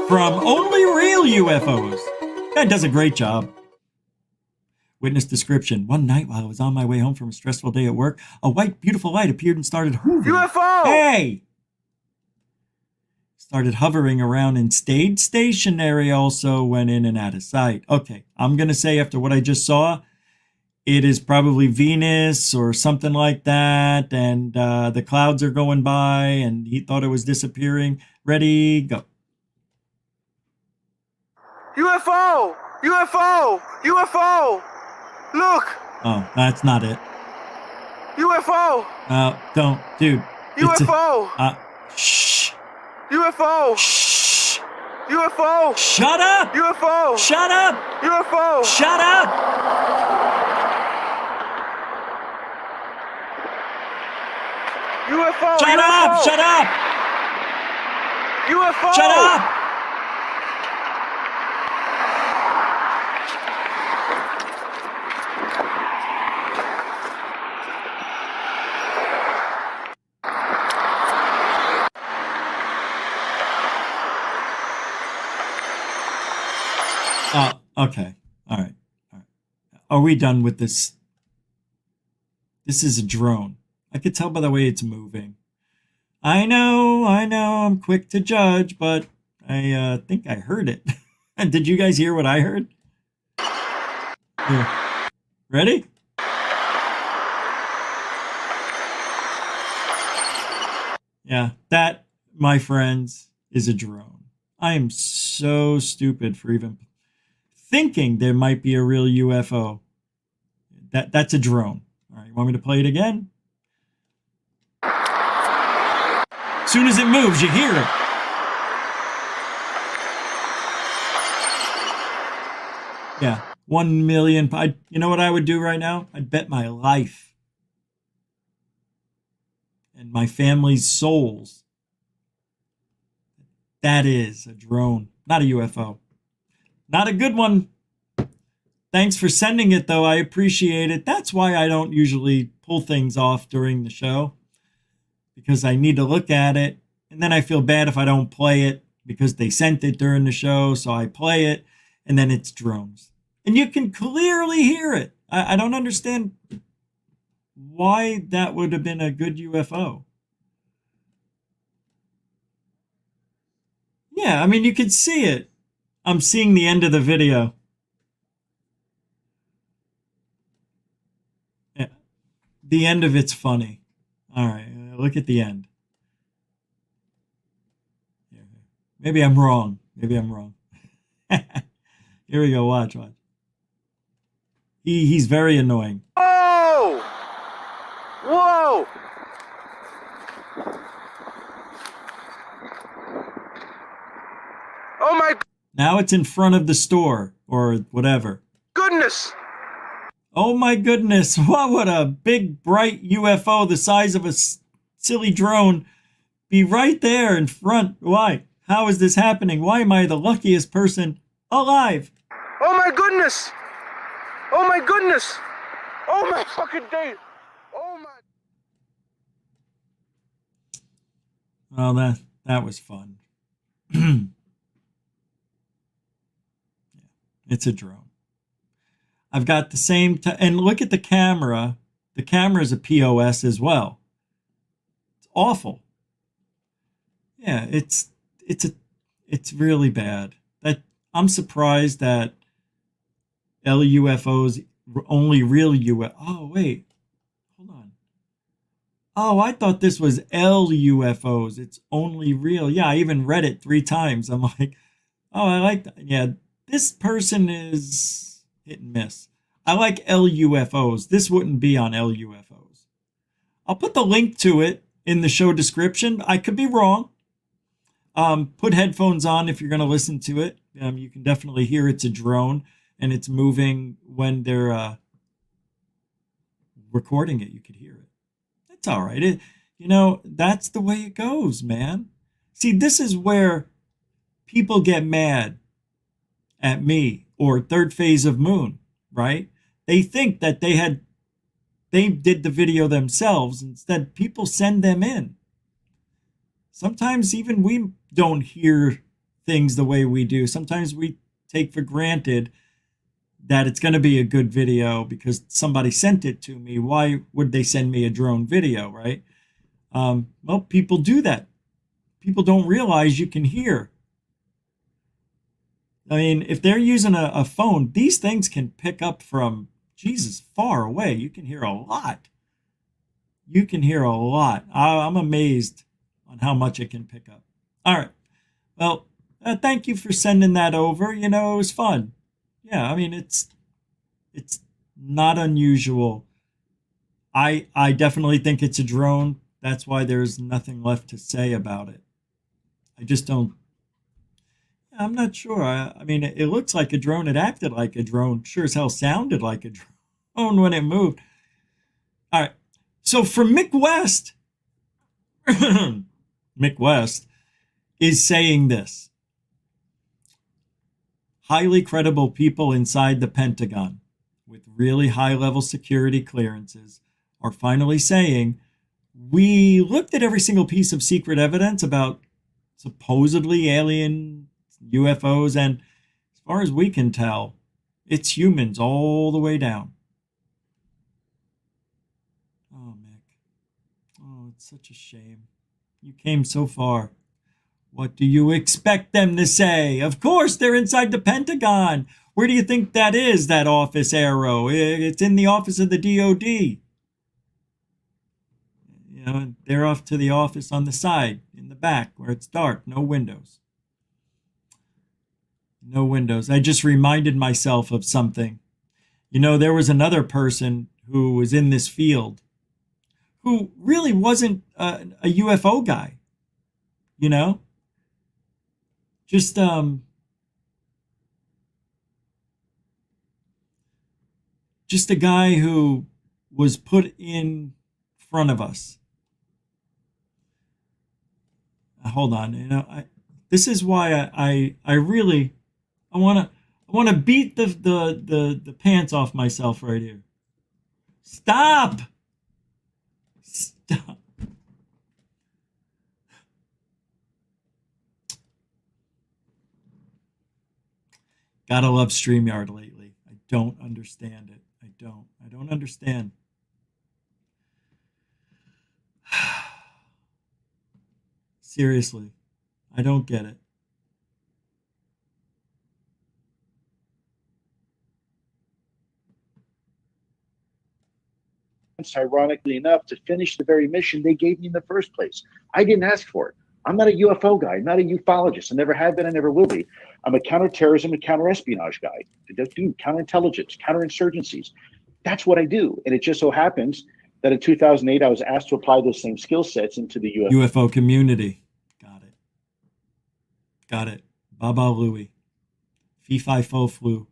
From Only Real UFOs. Guy does a great job. Witness description. One night while I was on my way home from a stressful day at work, a white, beautiful light appeared and started hovering. UFO! Hey! Started hovering around and stayed stationary, also went in and out of sight. Okay, I'm going to say after what I just saw, it is probably Venus or something like that, and the clouds are going by, and he thought it was disappearing. Ready, go. UFO! UFO! UFO! Look! Oh, that's not it. UFO! Don't, dude. UFO! Shh. UFO! Shh. UFO! Shut up! UFO! Shut up! UFO! Shut up! UFO! Shut up! Shut up! UFO! Shut up! Okay. All right. Are we done with this? This is a drone. I could tell by the way it's moving. I know, I'm quick to judge, but I think I heard it. Did you guys hear what I heard? Here. Ready? Yeah, that, my friends, is a drone. I am so stupid for even thinking there might be a real UFO. That's a drone. All right, you want me to play it again? As soon as it moves, you hear it. Yeah, 1 million. You know what I would do right now? I'd bet my life and my family's souls that is a drone, not a UFO. Not a good one. Thanks for sending it, though. I appreciate it. That's why I don't usually pull things off during the show, because I need to look at it, and then I feel bad if I don't play it because they sent it during the show, so I play it, and then it's drones. And you can clearly hear it. I don't understand why that would have been a good UFO. Yeah, I mean, you can see it. I'm seeing the end of the video. Yeah. The end of it's funny. All right, look at the end. Maybe I'm wrong. Here we go. Watch. He's very annoying. Whoa! Whoa! Oh my Now it's in front of the store or whatever. goodness! Oh my goodness. What would a big bright UFO the size of a silly drone be right there in front? Why? How is this happening? Why am I the luckiest person alive? Oh my goodness! Oh my goodness! Oh my fucking day! Oh my! Well, that was fun. It's a drone. I've got the same, and look at the camera. The camera is a POS as well. It's awful. Yeah, it's really bad. That I'm surprised that LUFOs only real UFOs. Oh wait, hold on. Oh, I thought this was LUFOs. It's only real. Yeah, I even read it 3 times. I'm like, oh, I like that. Yeah, this person is hit and miss. I like LUFOs. This wouldn't be on LUFOs. I'll put the link to it in the show description. I could be wrong. Put headphones on if you're going to listen to it. You can definitely hear it's a drone and it's moving when they're recording it. You could hear it. It's all right. That's the way it goes, man. See, this is where people get mad at me or Third Phase of Moon, right? They think that they did the video themselves. Instead, people send them in. Sometimes even we don't hear things the way we do. Sometimes we take for granted that it's going to be a good video because somebody sent it to me. Why would they send me a drone video, right? Well, people do that. People don't realize you can hear. I mean, if they're using a phone, these things can pick up from, Jesus, far away. You can hear a lot. I'm amazed on how much it can pick up. All right. Well, thank you for sending that over. It was fun. Yeah, I mean, it's not unusual. I definitely think it's a drone. That's why there's nothing left to say about it. I just don't. I'm not sure. I mean, it looks like a drone. It acted like a drone. Sure as hell sounded like a drone when it moved. All right. So from Mick West, Mick West is saying this. Highly credible people inside the Pentagon with really high-level security clearances are finally saying, we looked at every single piece of secret evidence about supposedly alien UFOs, and as far as we can tell, it's humans all the way down. Oh, Mick. Oh, it's such a shame. You came so far. What do you expect them to say? Of course, they're inside the Pentagon. Where do you think that is, that office arrow? It's in the office of the DOD. They're off to the office on the side, in the back, where it's dark, no windows. No windows. I just reminded myself of something. There was another person who was in this field who really wasn't a UFO guy. Just a guy who was put in front of us. Hold on, This is why I really I want to beat the pants off myself right here. Stop. Stop. Gotta love StreamYard lately. I don't understand it. I don't understand. Seriously, I don't get it. Ironically enough, to finish the very mission they gave me in the first place. I didn't ask for it. I'm not a UFO guy. I'm not a ufologist. I never have been. I never will be. I'm a counterterrorism and counterespionage guy. I just do counterintelligence, counterinsurgencies. That's what I do. And it just so happens that in 2008, I was asked to apply those same skill sets into the UFO community. Got it. Baba Louie. Fee Fi Fo Flu.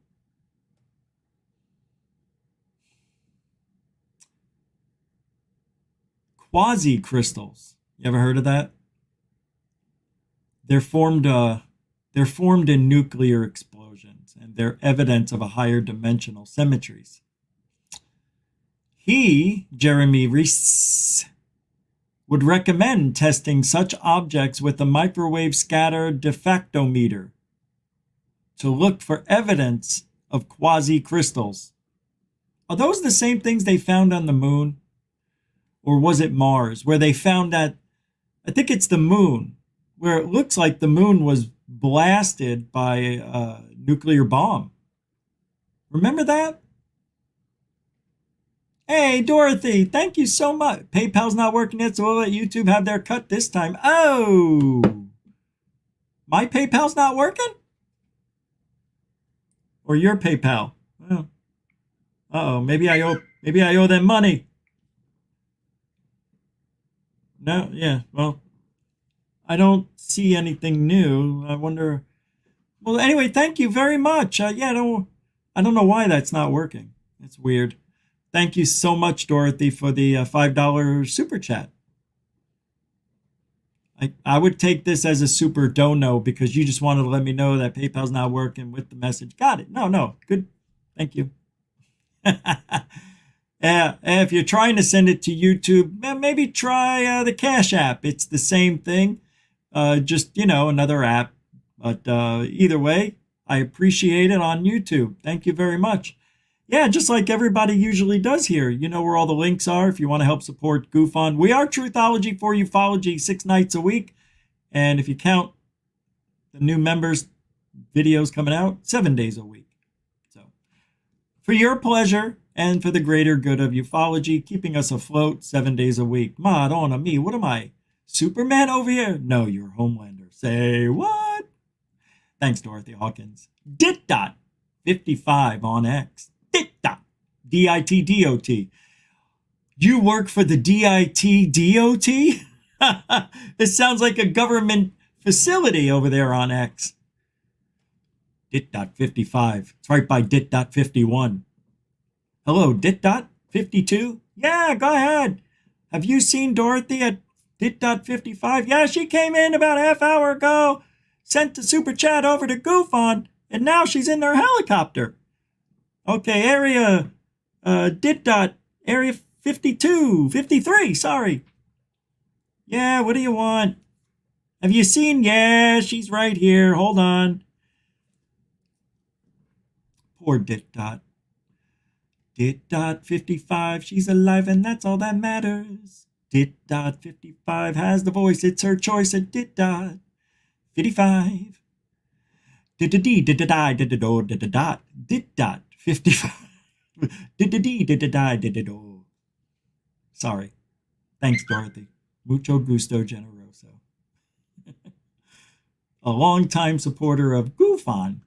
Quasi crystals. You ever heard of that? They're formed in nuclear explosions, and they're evidence of a higher dimensional symmetries. He, Jeremy Reese, would recommend testing such objects with a microwave scatter diffractometer to look for evidence of quasi-crystals. Are those the same things they found on the moon? Or was it Mars, where they found that, I think it's the moon, where it looks like the moon was blasted by a nuclear bomb. Remember that? Hey, Dorothy, thank you so much. PayPal's not working yet, so we'll let YouTube have their cut this time. Oh, my PayPal's not working? Or your PayPal? Oh. Uh-oh, maybe I owe them money. No, yeah, well, I don't see anything new. I wonder. Well, anyway, thank you very much. I don't know why that's not working. It's weird. Thank you so much, Dorothy, for the $5 super chat. I would take this as a super dono because you just wanted to let me know that PayPal's not working with the message. Got it. No, good. Thank you. If you're trying to send it to YouTube, maybe try the Cash App. It's the same thing, just, another app. But either way, I appreciate it on YouTube. Thank you very much. Yeah, just like everybody usually does here. You know where all the links are if you want to help support GoofOn. We are Truthology for Ufology 6 nights a week. And if you count the new members' videos coming out, 7 days a week. So, for your pleasure and for the greater good of ufology, keeping us afloat 7 days a week. Madonna me, what am I? Superman over here? No, you're Homelander. Say what? Thanks, Dorothy Hawkins. Dit.55 on X. Dit.dot. D-I-T-D-O-T. You work for the D-I-T-D-O-T? It sounds like a government facility over there on X. Dit.55. It's right by Dit.51. Hello, Dit.52? Yeah, go ahead. Have you seen Dorothy at Dit.55? Yeah, she came in about a half hour ago, sent the super chat over to GoofOn, and now she's in her helicopter. Okay, area 53, sorry. Yeah, what do you want? Have you seen? Yeah, she's right here. Hold on. Poor Dit.55, she's alive and that's all that matters. Dit.55 has the voice, it's her choice at Dit.55. Dit.55. Sorry. Thanks, Dorothy. Mucho gusto generoso. A long-time supporter of GoofOn.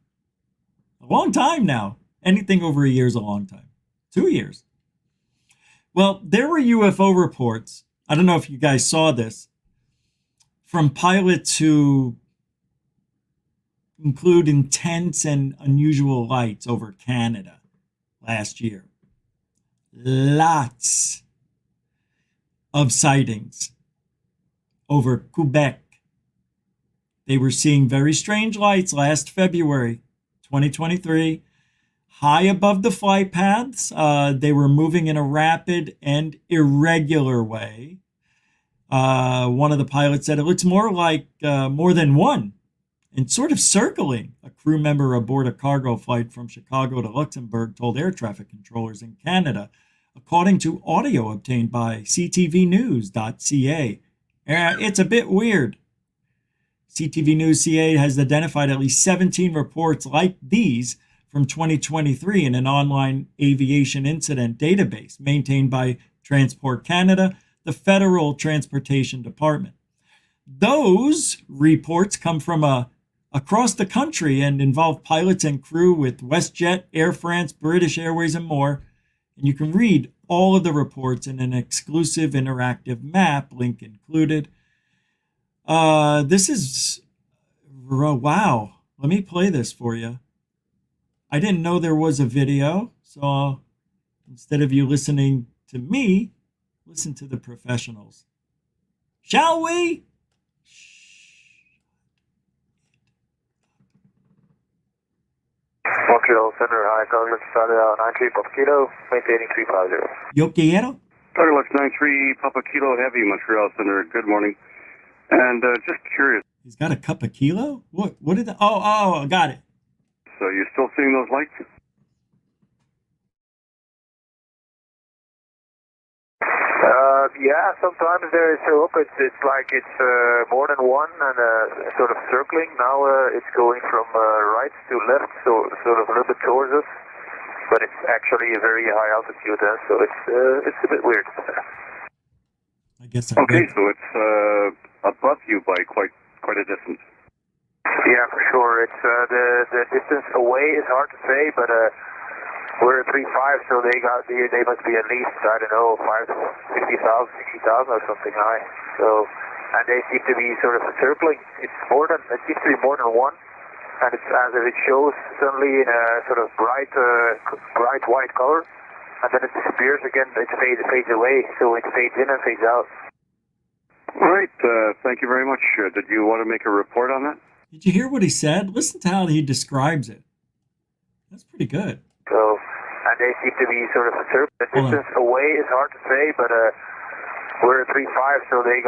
A long time now. Anything over a year is a long time. 2 years. Well, there were UFO reports. I don't know if you guys saw this. From pilots who include intense and unusual lights over Canada last year. Lots of sightings over Quebec. They were seeing very strange lights last February 2023, high above the flight paths. They were moving in a rapid and irregular way. One of the pilots said it looks more like more than one, and sort of circling. A crew member aboard a cargo flight from Chicago to Luxembourg told air traffic controllers in Canada, according to audio obtained by ctvnews.ca. It's a bit weird. CTV News CA has identified at least 17 reports like these from 2023 in an online aviation incident database maintained by Transport Canada, the Federal Transportation Department. Those reports come from across the country and involve pilots and crew with WestJet, Air France, British Airways, and more. And you can read all of the reports in an exclusive interactive map, link included. This is, wow. Let me play this for you. I didn't know there was a video, so instead of you listening to me, listen to the professionals. Shall we? Kilo Center, high Douglas, started out 93 Papa Kilo, maintaining 350. Yo quiero. Douglas 93 Papa Kilo Heavy, Montreal Center, good morning. And just curious. He's got a cup of kilo? What did that? Oh, got it. So you're still seeing those lights? Yeah, sometimes they show up. It's like it's more than one and sort of circling. Now it's going from right to left, so sort of a little bit towards us. But it's actually a very high altitude, so it's a bit weird. I guess. Okay, so it's above you by quite a distance. Yeah, for sure. It's the distance away is hard to say, but we're at 3.5, so they must be at least, I don't know, 50,000, 60,000 or something high. So, and they seem to be sort of circling. It seems to be more than one, and it's as if it shows suddenly in a sort of bright white color, and then it disappears again. It fades away, so it fades in and fades out. All right, thank you very much. Did you want to make a report on that? Did you hear what he said? Listen to how he describes it. That's pretty good. So, and they seem to be sort of circling. The distance away is hard to say, but we're at 3.5, so they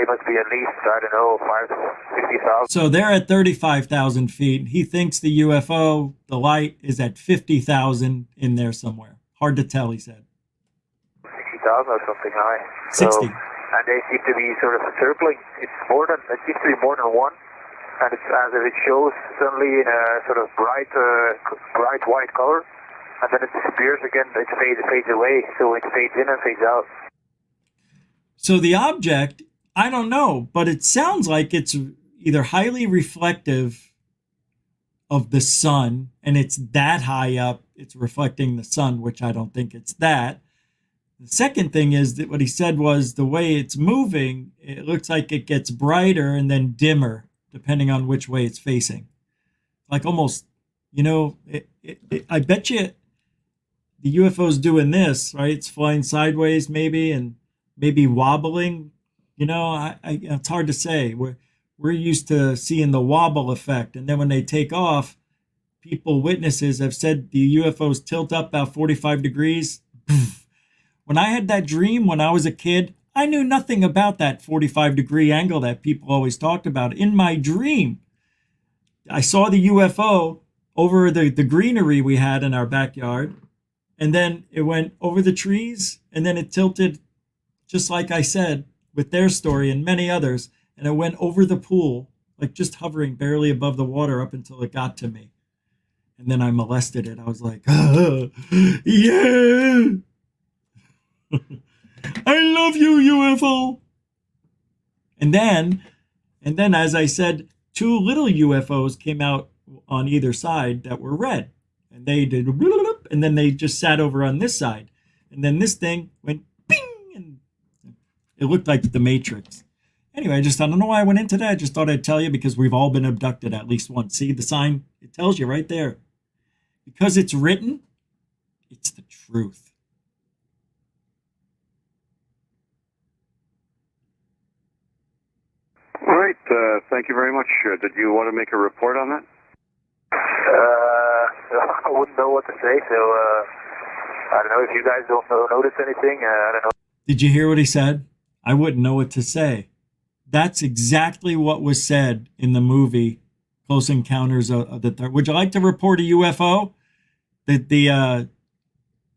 must be at least, I don't know, 50,000. So they're at 35,000 feet. He thinks the UFO, the light, is at 50,000 in there somewhere. Hard to tell, he said. 60,000 or something high. 60. So, and they seem to be sort of circling. It seems to be more than one, and it's as if it shows suddenly in a sort of bright white color, and then it disappears again. It fades away, so it fades in and fades out. So the object, I don't know, but it sounds like it's either highly reflective of the sun, and it's that high up, it's reflecting the sun, which I don't think it's that. The second thing is that what he said was the way it's moving, it looks like it gets brighter and then dimmer, depending on which way it's facing. Like almost, I bet you the UFO's doing this, right? It's flying sideways maybe, and maybe wobbling. It's hard to say. We're used to seeing the wobble effect. And then when they take off, witnesses have said the UFOs tilt up about 45 degrees. When I had that dream when I was a kid, I knew nothing about that 45-degree angle that people always talked about. In my dream, I saw the UFO over the greenery we had in our backyard, and then it went over the trees, and then it tilted, just like I said, with their story and many others, and it went over the pool, like just hovering barely above the water up until it got to me. And then I molested it. I was like, yeah! I love you, UFO. And then, as I said, two little UFOs came out on either side that were red. And they did, and then they just sat over on this side. And then this thing went bing, and it looked like the Matrix. Anyway, I don't know why I went into that. I just thought I'd tell you because we've all been abducted at least once. See the sign? It tells you right there. Because it's written, it's the truth. All right, Thank you very much. Did you want to make a report on that? I wouldn't know what to say, so I don't know if you guys don't notice anything. I don't know. Did you hear what he said? I wouldn't know what to say. That's exactly what was said in the movie Close Encounters of the Third. Would you like to report a UFO? The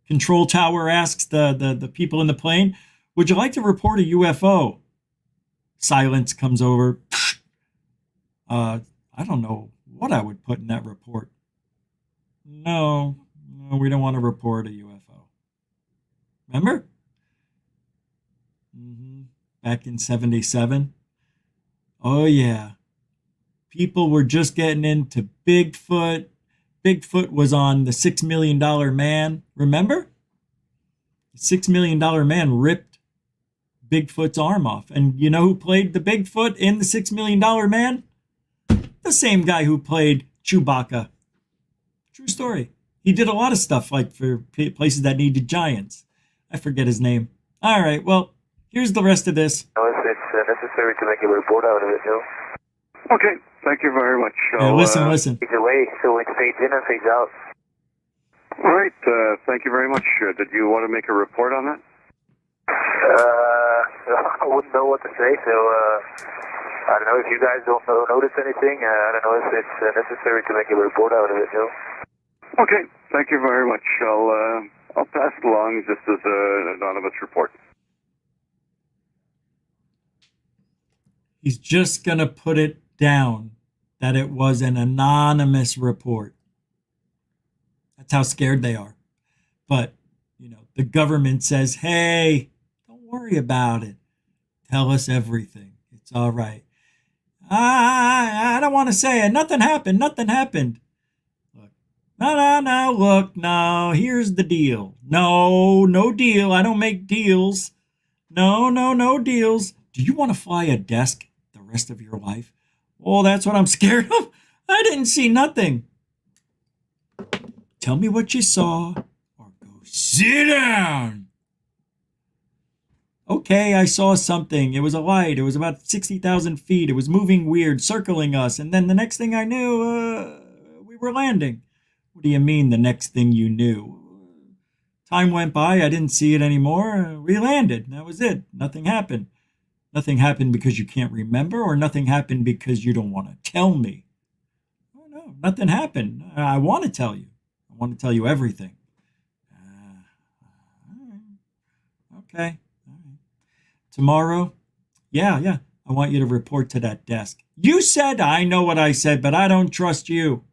control tower asks the people in the plane, would you like to report a UFO? Silence comes over. I don't know what I would put in that report. No, we don't want to report a UFO. Remember? Back in 77. Oh, yeah. People were just getting into Bigfoot. Bigfoot was on the $6 Million Man. Remember? The $6 Million Man ripped Bigfoot's arm off. And you know who played the Bigfoot in the $6 Million Man? The same guy who played Chewbacca. True story. He did a lot of stuff like for places that needed giants. I forget his name. All right, well, here's the rest of this. If it's necessary to make a report out of it, no. Okay, thank you very much. Listen. Fades away, so it fades in and fades out. All right, thank you very much. Did you want to make a report on that? I wouldn't know what to say, so I don't know if you guys don't notice anything. I don't know if it's necessary to make a report out of it, no. Okay, thank you very much. I'll pass it along just as an anonymous report. He's just going to put it down that it was an anonymous report. That's how scared they are. But, the government says, hey, don't worry about it. Tell us everything. It's all right. I don't want to say it. Nothing happened. Look. No. Here's the deal. No deal. I don't make deals. No deals. Do you want to fly a desk the rest of your life? Oh, that's what I'm scared of. I didn't see nothing. Tell me what you saw or go sit down. Okay, I saw something. It was a light. It was about 60,000 feet. It was moving weird, circling us. And then the next thing I knew, we were landing. What do you mean the next thing you knew? Time went by. I didn't see it anymore. We landed. That was it. Nothing happened. Nothing happened because you can't remember, or nothing happened because you don't want to tell me. Oh, no, nothing happened. I want to tell you. I want to tell you everything. Okay. Tomorrow, yeah, I want you to report to that desk. You said I know what I said, but I don't trust you.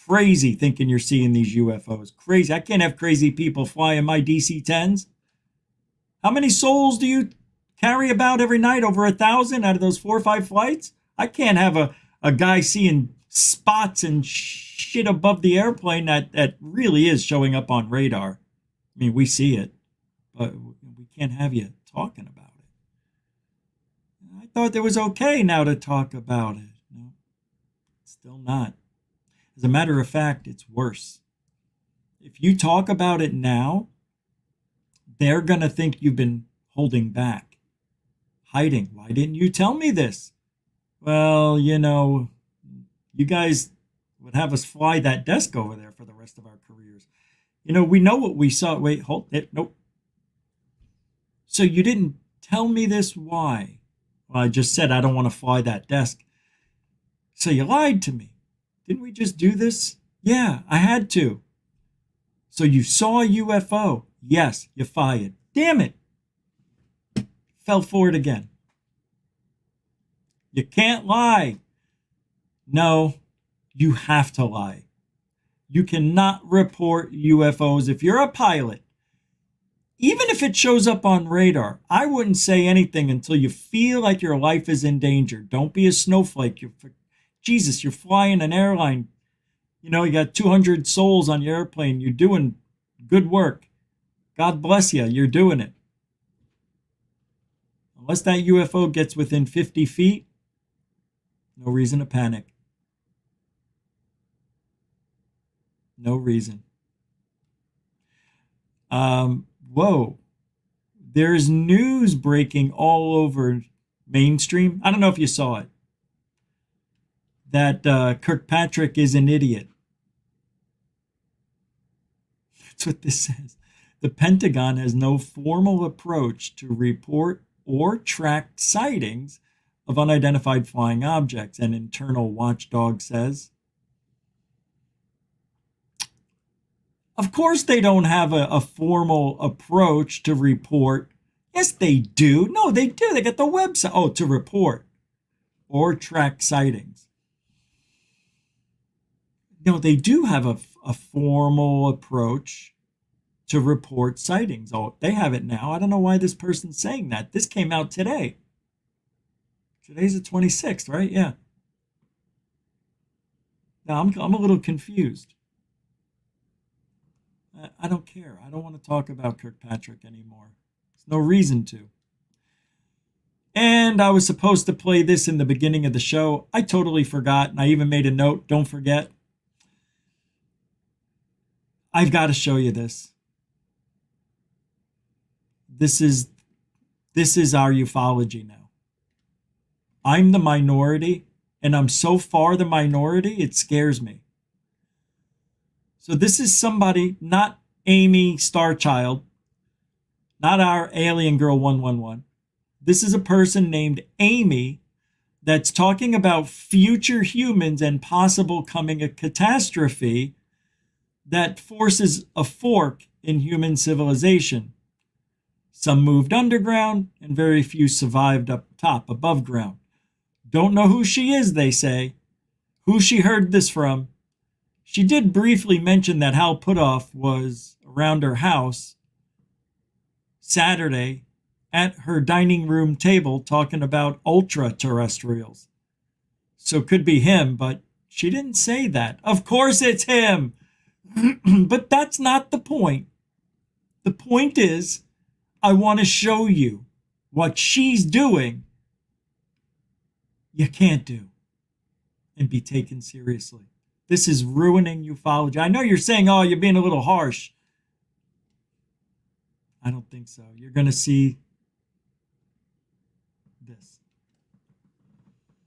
Crazy thinking you're seeing these UFOs. Crazy. I can't have crazy people flying my DC-10s. How many souls do you carry about every night? Over 1,000 out of those 4 or 5 flights? I can't have a guy seeing spots and shit above the airplane that really is showing up on radar. I mean, we see it, but we can't have you talking about it. I thought it was okay now to talk about it. No, still not. As a matter of fact, it's worse. If you talk about it now, they're going to think you've been holding back, hiding. Why didn't you tell me this? Well, you guys would have us fly that desk over there for the rest of our careers. We know what we saw. Wait, hold it. Nope. So you didn't tell me this. Why? Well, I just said I don't want to fly that desk. So you lied to me. Didn't we just do this? Yeah, I had to. So you saw a UFO. Yes, you fired. Damn it. Fell for it again. You can't lie. No, you have to lie. You cannot report UFOs if you're a pilot. Even if it shows up on radar, I wouldn't say anything until you feel like your life is in danger. Don't be a snowflake. Jesus, you're flying an airline. You got 200 souls on your airplane. You're doing good work. God bless you. You're doing it. Unless that UFO gets within 50 feet, no reason to panic. No reason. Whoa. There's news breaking all over mainstream. I don't know if you saw it. That Kirkpatrick is an idiot. That's what this says. The Pentagon has no formal approach to report or track sightings of unidentified flying objects, an internal watchdog says. Of course they don't have a formal approach to report. Yes, they do. No, they do. They got the website. Oh, to report or track sightings. No, they do have a formal approach to report sightings. Oh, they have it now. I don't know why this person's saying that. This came out today. Today's the 26th, right? Yeah. Now, I'm a little confused. I don't care. I don't want to talk about Kirkpatrick anymore. There's no reason to. And I was supposed to play this in the beginning of the show. I totally forgot, and I even made a note. Don't forget. I've got to show you this. This is our ufology now. I'm the minority, and I'm so far the minority, it scares me. So this is somebody, not Amy Starchild, not our alien girl 111. This is a person named Amy that's talking about future humans and possible coming a catastrophe that forces a fork in human civilization. Some moved underground and very few survived up top, above ground. Don't know who she is, they say. Who she heard this from. She did briefly mention that Hal Puthoff was around her house Saturday at her dining room table talking about ultra-terrestrials. So it could be him, but she didn't say that. Of course it's him! But that's not the point. The point is, I want to show you what she's doing you can't do and be taken seriously. This is ruining ufology. I know you're saying, oh, you're being a little harsh. I don't think so. You're going to see this.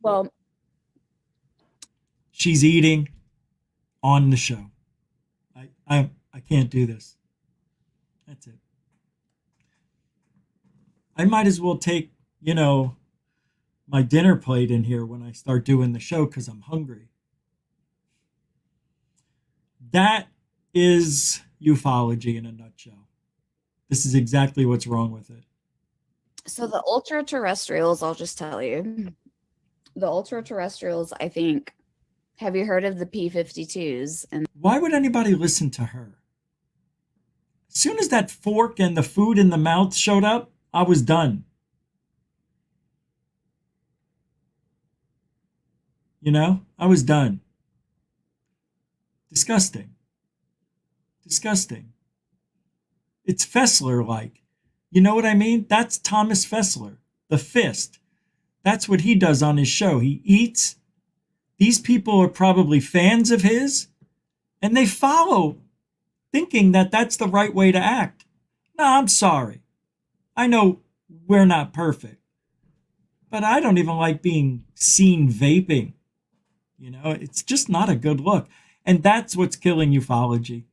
Well, she's eating on the show. I can't do this. That's it. I might as well take, my dinner plate in here when I start doing the show because I'm hungry. That is ufology in a nutshell. This is exactly what's wrong with it. So the ultra terrestrials, I'll just tell you. The ultra terrestrials, I think, have you heard of the P-52s? And why would anybody listen to her? As soon as that fork and the food in the mouth showed up, I was done. I was done. Disgusting. Disgusting. It's Fessler-like. You know what I mean? That's Thomas Fessler, the fist. That's what he does on his show. He eats. These people are probably fans of his, and they follow, thinking that that's the right way to act. No, I'm sorry. I know we're not perfect, but I don't even like being seen vaping. It's just not a good look. And that's what's killing ufology.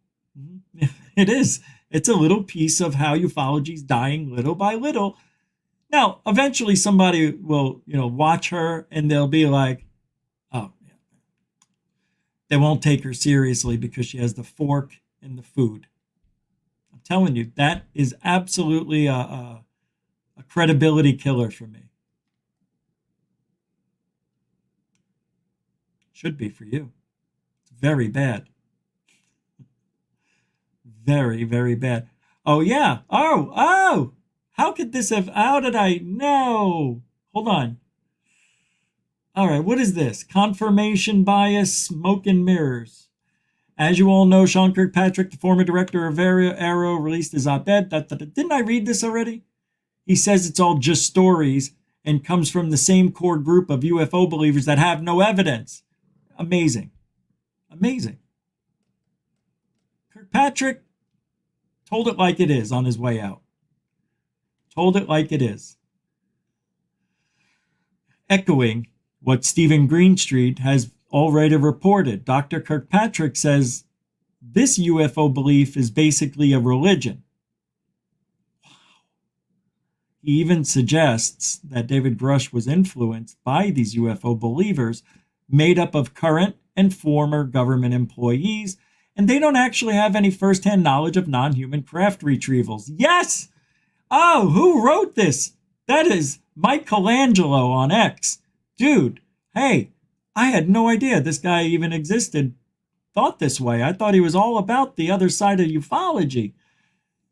It is. It's a little piece of how ufology's dying little by little. Now, eventually somebody will, watch her and they'll be like, oh, yeah. They won't take her seriously because she has the fork in the food. I'm telling you, that is absolutely a credibility killer for me. Should be for you. It's very bad. Very, very bad. Oh, yeah. Oh. How did I know? Hold on. All right, what is this? Confirmation bias, smoke and mirrors. As you all know, Sean Kirkpatrick, the former director of Arrow, released his op-ed. Didn't I read this already? He says it's all just stories and comes from the same core group of UFO believers that have no evidence. Amazing. Amazing. Kirkpatrick told it like it is on his way out. Told it like it is. echoing what Stephen Greenstreet has already reported. Dr. Kirkpatrick says this UFO belief is basically a religion. He even suggests that David Grush was influenced by these UFO believers made up of current and former government employees, and they don't actually have any firsthand knowledge of non-human craft retrievals. Yes! Oh, who wrote this? That is Michelangelo on X. Dude, hey, I had no idea this guy even existed, thought this way. I thought he was all about the other side of ufology.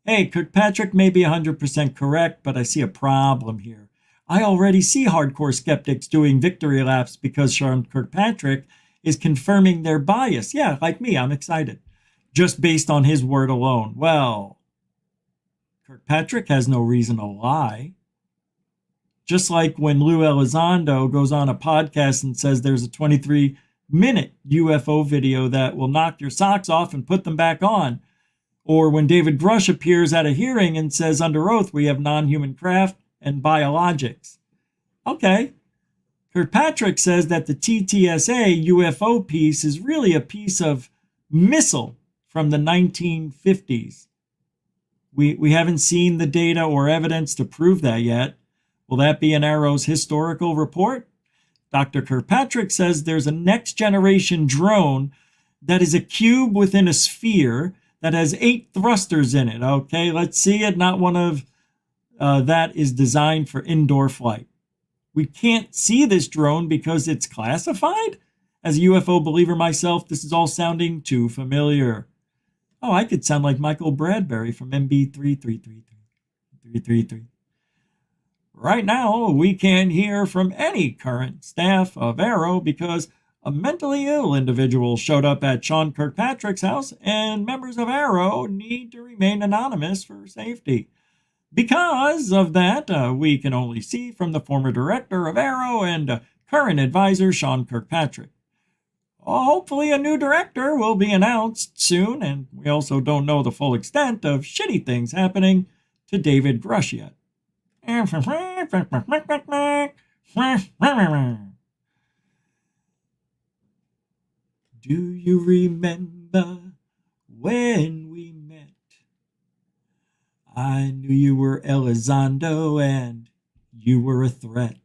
Hey, Kirkpatrick may be 100% correct, but I see a problem here. I already see hardcore skeptics doing victory laps because Sean Kirkpatrick is confirming their bias. Yeah, like me, I'm excited. Just based on his word alone. Well, Kirkpatrick has no reason to lie. Just like when Lou Elizondo goes on a podcast and says there's a 23-minute UFO video that will knock your socks off and put them back on. Or when David Grush appears at a hearing and says under oath we have non-human craft and biologics. Okay. Kirkpatrick says that the TTSA UFO piece is really a piece of missile from the 1950s. We haven't seen the data or evidence to prove that yet. Will that be in Arrow's historical report? Dr. Kirkpatrick says there's a next generation drone that is a cube within a sphere that has 8 thrusters in it. Okay, let's see it. Not one of that is designed for indoor flight. We can't see this drone because it's classified? As a UFO believer myself, this is all sounding too familiar. Oh, I could sound like Michael Bradbury from MB333. Right now, we can't hear from any current staff of Arrow because a mentally ill individual showed up at Sean Kirkpatrick's house, and members of Arrow need to remain anonymous for safety. Because of that, we can only see from the former director of Arrow and current advisor Sean Kirkpatrick. Hopefully a new director will be announced soon, and we also don't know the full extent of shitty things happening to David Grush yet. Do you remember when we met? I knew you were Elizondo and you were a threat.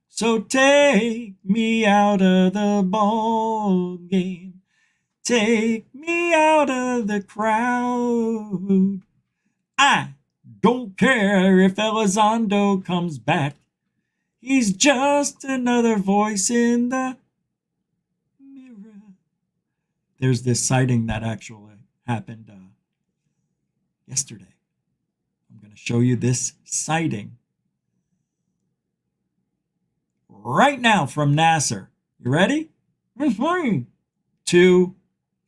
So take me out of the ball game. Take me out of the crowd. I don't care if Elizondo comes back. He's just another voice in the mirror. There's this sighting that actually happened yesterday. I'm going to show you this sighting right now from NASA. You ready? 3, 2,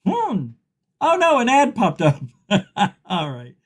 1. Oh no, an ad popped up. All right.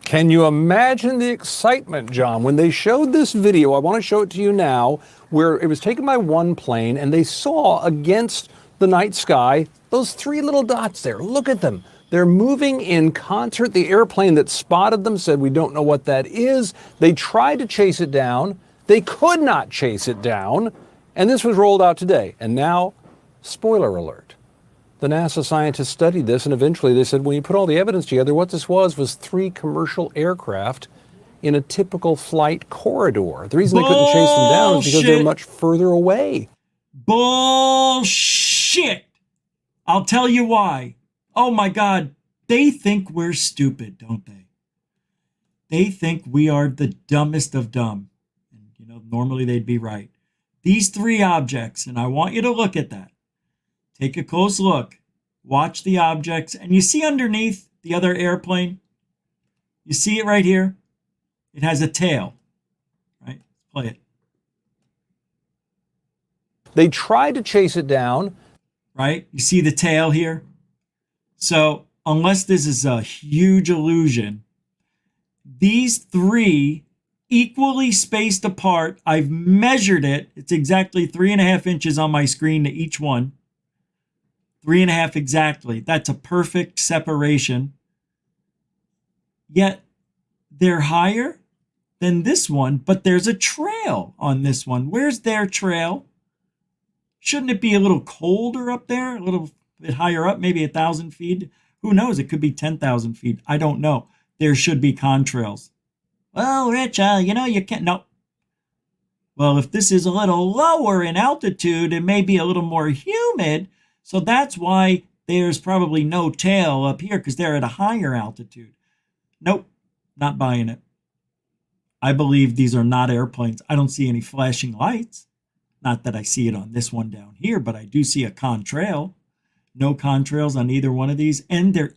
Can you imagine the excitement, John, when they showed this video? I want to show it to you now, where it was taken by one plane and they saw against the night sky those 3 little dots there. Look at them. They're moving in concert. The airplane that spotted them said, we don't know what that is. They tried to chase it down. They could not chase it down. And this was rolled out today. And now, spoiler alert. The NASA scientists studied this, and eventually they said, when you put all the evidence together, what this was 3 commercial aircraft in a typical flight corridor. The reason they couldn't chase them down is because they're much further away. Bullshit! I'll tell you why. Oh my God, they think we're stupid, don't they? They think we are the dumbest of dumb. And, normally they'd be right. These 3 objects, and I want you to look at that. Take a close look. Watch the objects. And you see underneath the other airplane? You see it right here? It has a tail. Right? Play it. They tried to chase it down. Right? You see the tail here? So, unless this is a huge illusion, these 3 equally spaced apart, I've measured it. It's exactly 3.5 inches on my screen to each one. 3.5 exactly. That's a perfect separation. Yet they're higher than this one, but there's a trail on this one. Where's their trail? Shouldn't it be a little colder up there, a little bit higher up, maybe 1,000 feet? Who knows? It could be 10,000 feet. I don't know. There should be contrails. Well, Rich, you can't. No. Well, if this is a little lower in altitude, it may be a little more humid. So that's why there's probably no tail up here, because they're at a higher altitude. Nope, not buying it. I believe these are not airplanes. I don't see any flashing lights. Not that I see it on this one down here, but I do see a contrail. No contrails on either one of these, and they're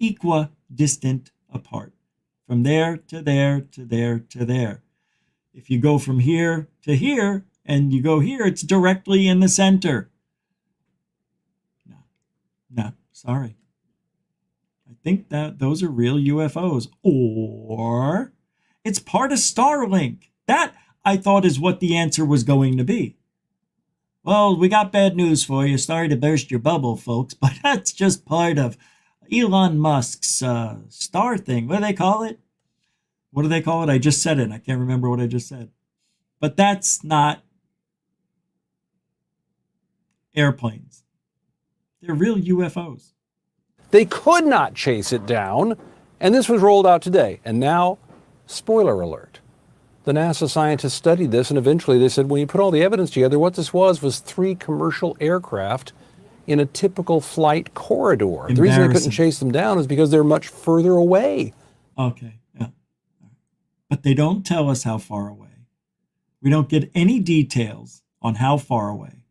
equidistant apart. From there to there to there to there. If you go from here to here, and you go here, it's directly in the center. No, sorry. I think that those are real UFOs. Or it's part of Starlink. That, I thought, is what the answer was going to be. Well, we got bad news for you. Sorry to burst your bubble, folks, but that's just part of Elon Musk's star thing. What do they call it? What do they call it? I just said it. I can't remember what I just said. But that's not airplanes. They're real UFOs. They could not chase it down, and this was rolled out today. And now, spoiler alert. The NASA scientists studied this, and eventually they said, when you put all the evidence together, what this was 3 commercial aircraft in a typical flight corridor. The reason they couldn't chase them down is because they're much further away. Okay, yeah. But they don't tell us how far away. We don't get any details on how far away.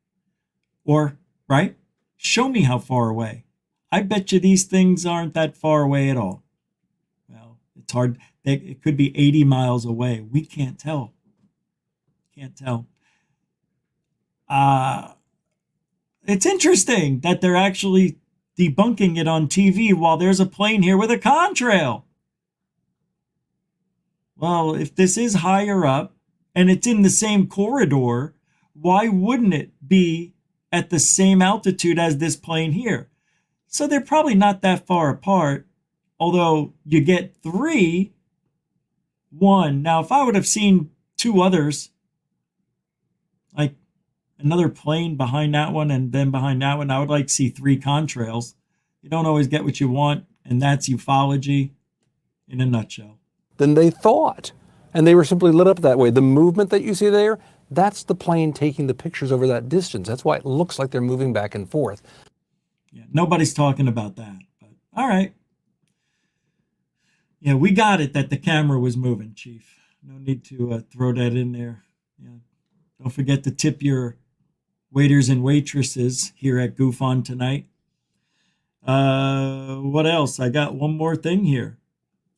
Or, right? Show me how far away. I bet you these things aren't that far away at all. Well, it's hard. It could be 80 miles away. We can't tell. Can't tell. It's interesting that they're actually debunking it on TV while there's a plane here with a contrail. Well, if this is higher up and it's in the same corridor, why wouldn't it be at the same altitude as this plane here? So they're probably not that far apart, although you get 3. 1. Now, if I would have seen 2 others, like another plane behind that one and then behind that one, I would like to see 3 contrails. You don't always get what you want, and that's ufology in a nutshell. Than they thought. And they were simply lit up that way. The movement that you see there, that's the plane taking the pictures over that distance. That's why it looks like they're moving back and forth. Yeah, nobody's talking about that. But all right. Yeah, we got it that the camera was moving, Chief. No need to throw that in there. Yeah. Don't forget to tip your waiters and waitresses here at Goof On tonight. What else? I got one more thing here.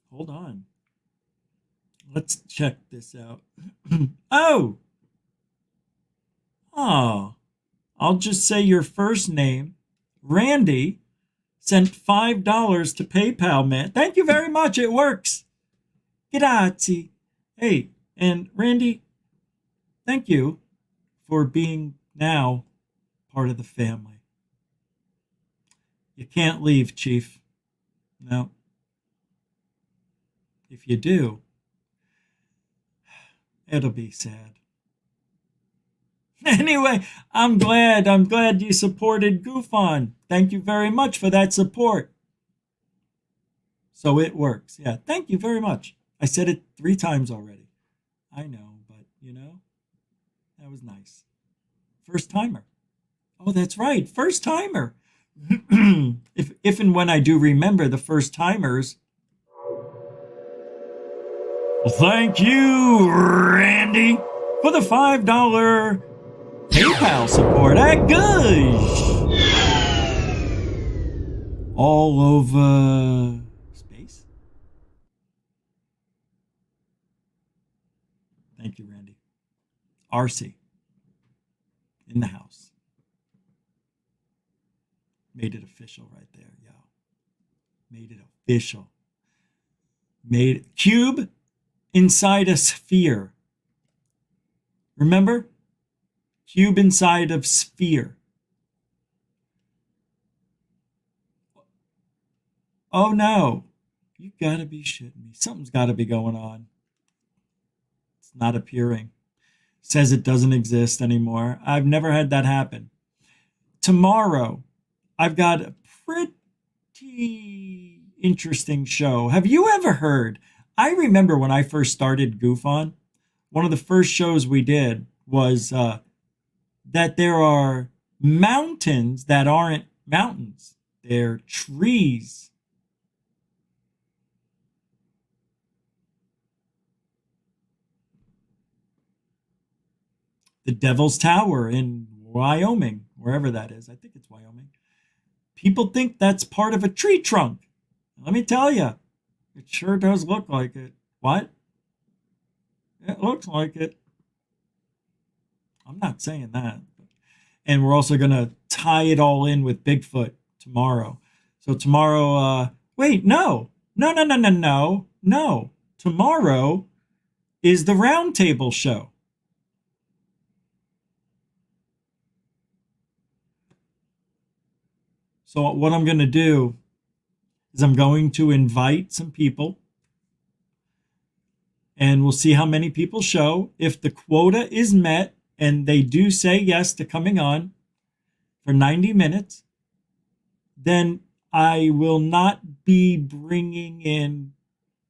Hold on. Let's check this out. Oh, I'll just say your first name, Randy, sent $5 to PayPal, man. Thank you very much. It works. Grazie. Hey, and Randy, thank you for being now part of the family. You can't leave, Chief. No. If you do, it'll be sad. Anyway, I'm glad you supported Goof On. Thank you very much for that support. So it works. Yeah, thank you very much. I said it 3 times already. I know, but that was nice. First timer. Oh, that's right. First timer. if and when I do remember the first timers. Well, thank you, Randy, for the $5 PayPal support. Good. All over space. Thank you, Randy. RC in the house. Made it official right there, yo. Made it official. Made cube inside a sphere. Remember? Cube inside of sphere. Oh no. You gotta be shitting me. Something's gotta be going on. not appearing. Says it doesn't exist anymore. I've never had that happen. Tomorrow, I've got a pretty interesting show. Have you ever heard? I remember when I first started Goof On, one of the first shows we did was that there are mountains that aren't mountains. They're trees. The Devil's Tower in Wyoming, wherever that is. I think it's Wyoming. People think that's part of a tree trunk. Let me tell you, it sure does look like it. What? It looks like it. I'm not saying that. And we're also going to tie it all in with Bigfoot tomorrow. So tomorrow, wait, no. Tomorrow is the Roundtable show. So what I'm going to do is I'm going to invite some people, and we'll see how many people show. If the quota is met and they do say yes to coming on for 90 minutes, then I will not be bringing in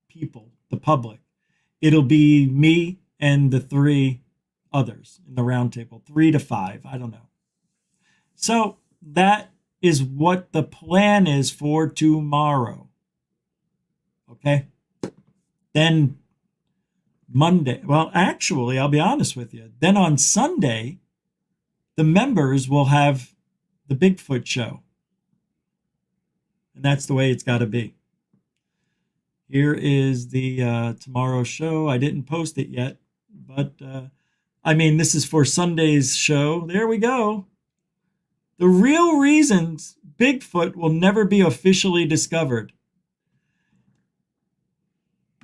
people, the public. It'll be me and the 3 others in the roundtable, 3 to 5. I don't know. So that is what the plan is for tomorrow. Okay? Then Monday, well, actually, I'll be honest with you. Then on Sunday, the members will have the Bigfoot show. And that's the way it's got to be. Here is the tomorrow show. I didn't post it yet, but I mean, this is for Sunday's show. There we go. The real reasons Bigfoot will never be officially discovered.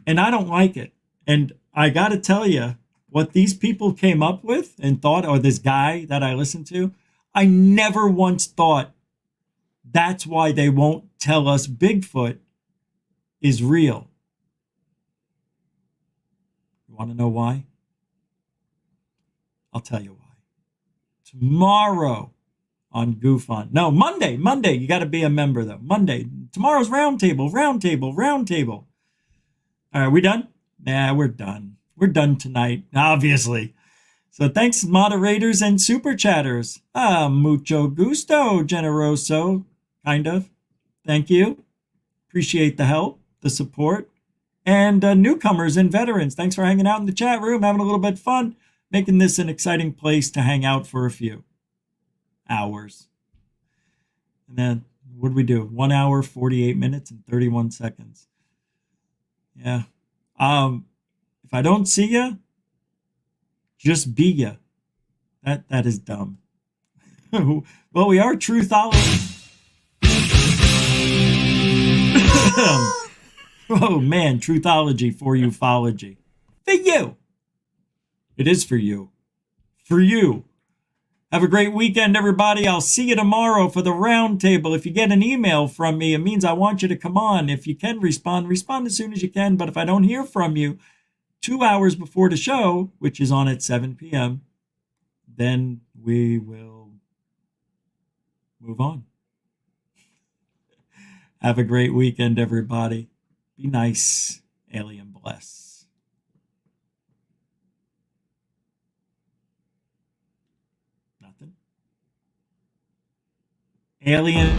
And I don't like it. And I got to tell you, what these people came up with and thought, or this guy that I listened to, I never once thought that's why they won't tell us Bigfoot is real. You want to know why? I'll tell you why. Tomorrow on Goof On. No, Monday. You got to be a member, though. Monday. Tomorrow's roundtable. All right, we done? Yeah, we're done. We're done tonight, obviously. So thanks, moderators and super chatters. Mucho gusto, generoso, kind of. Thank you. Appreciate the help, the support. And newcomers and veterans, thanks for hanging out in the chat room, having a little bit of fun, making this an exciting place to hang out for a few hours. And then what did we do? 1 hour, 48 minutes, and 31 seconds. Yeah. If I don't see you, just be you. That is dumb. Well, we are truthologists. Oh man, truthology for ufology. For you. It is for you. For you. Have a great weekend, everybody. I'll see you tomorrow for the roundtable. If you get an email from me, it means I want you to come on. If you can respond as soon as you can. But if I don't hear from you 2 hours before the show, which is on at 7 p.m., then we will move on. Have a great weekend, everybody. Be nice. Alien bless. Alien.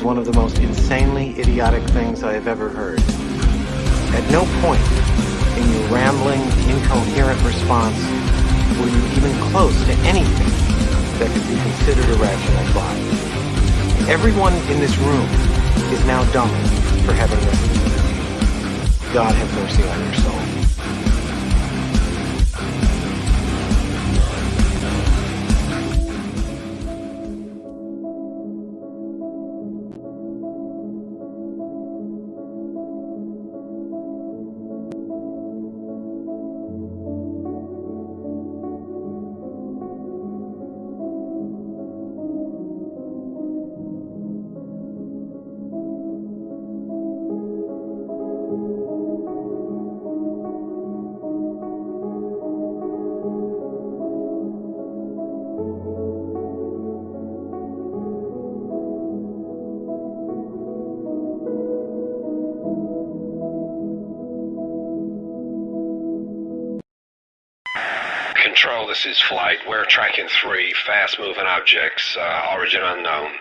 one of the most insanely idiotic things I have ever heard. At no point in your rambling, incoherent response were you even close to anything that could be considered a rational thought. Everyone in this room is now dumber for having listened to this. God have mercy on your soul. Control, this is Flight. We're tracking 3 fast-moving objects, origin unknown.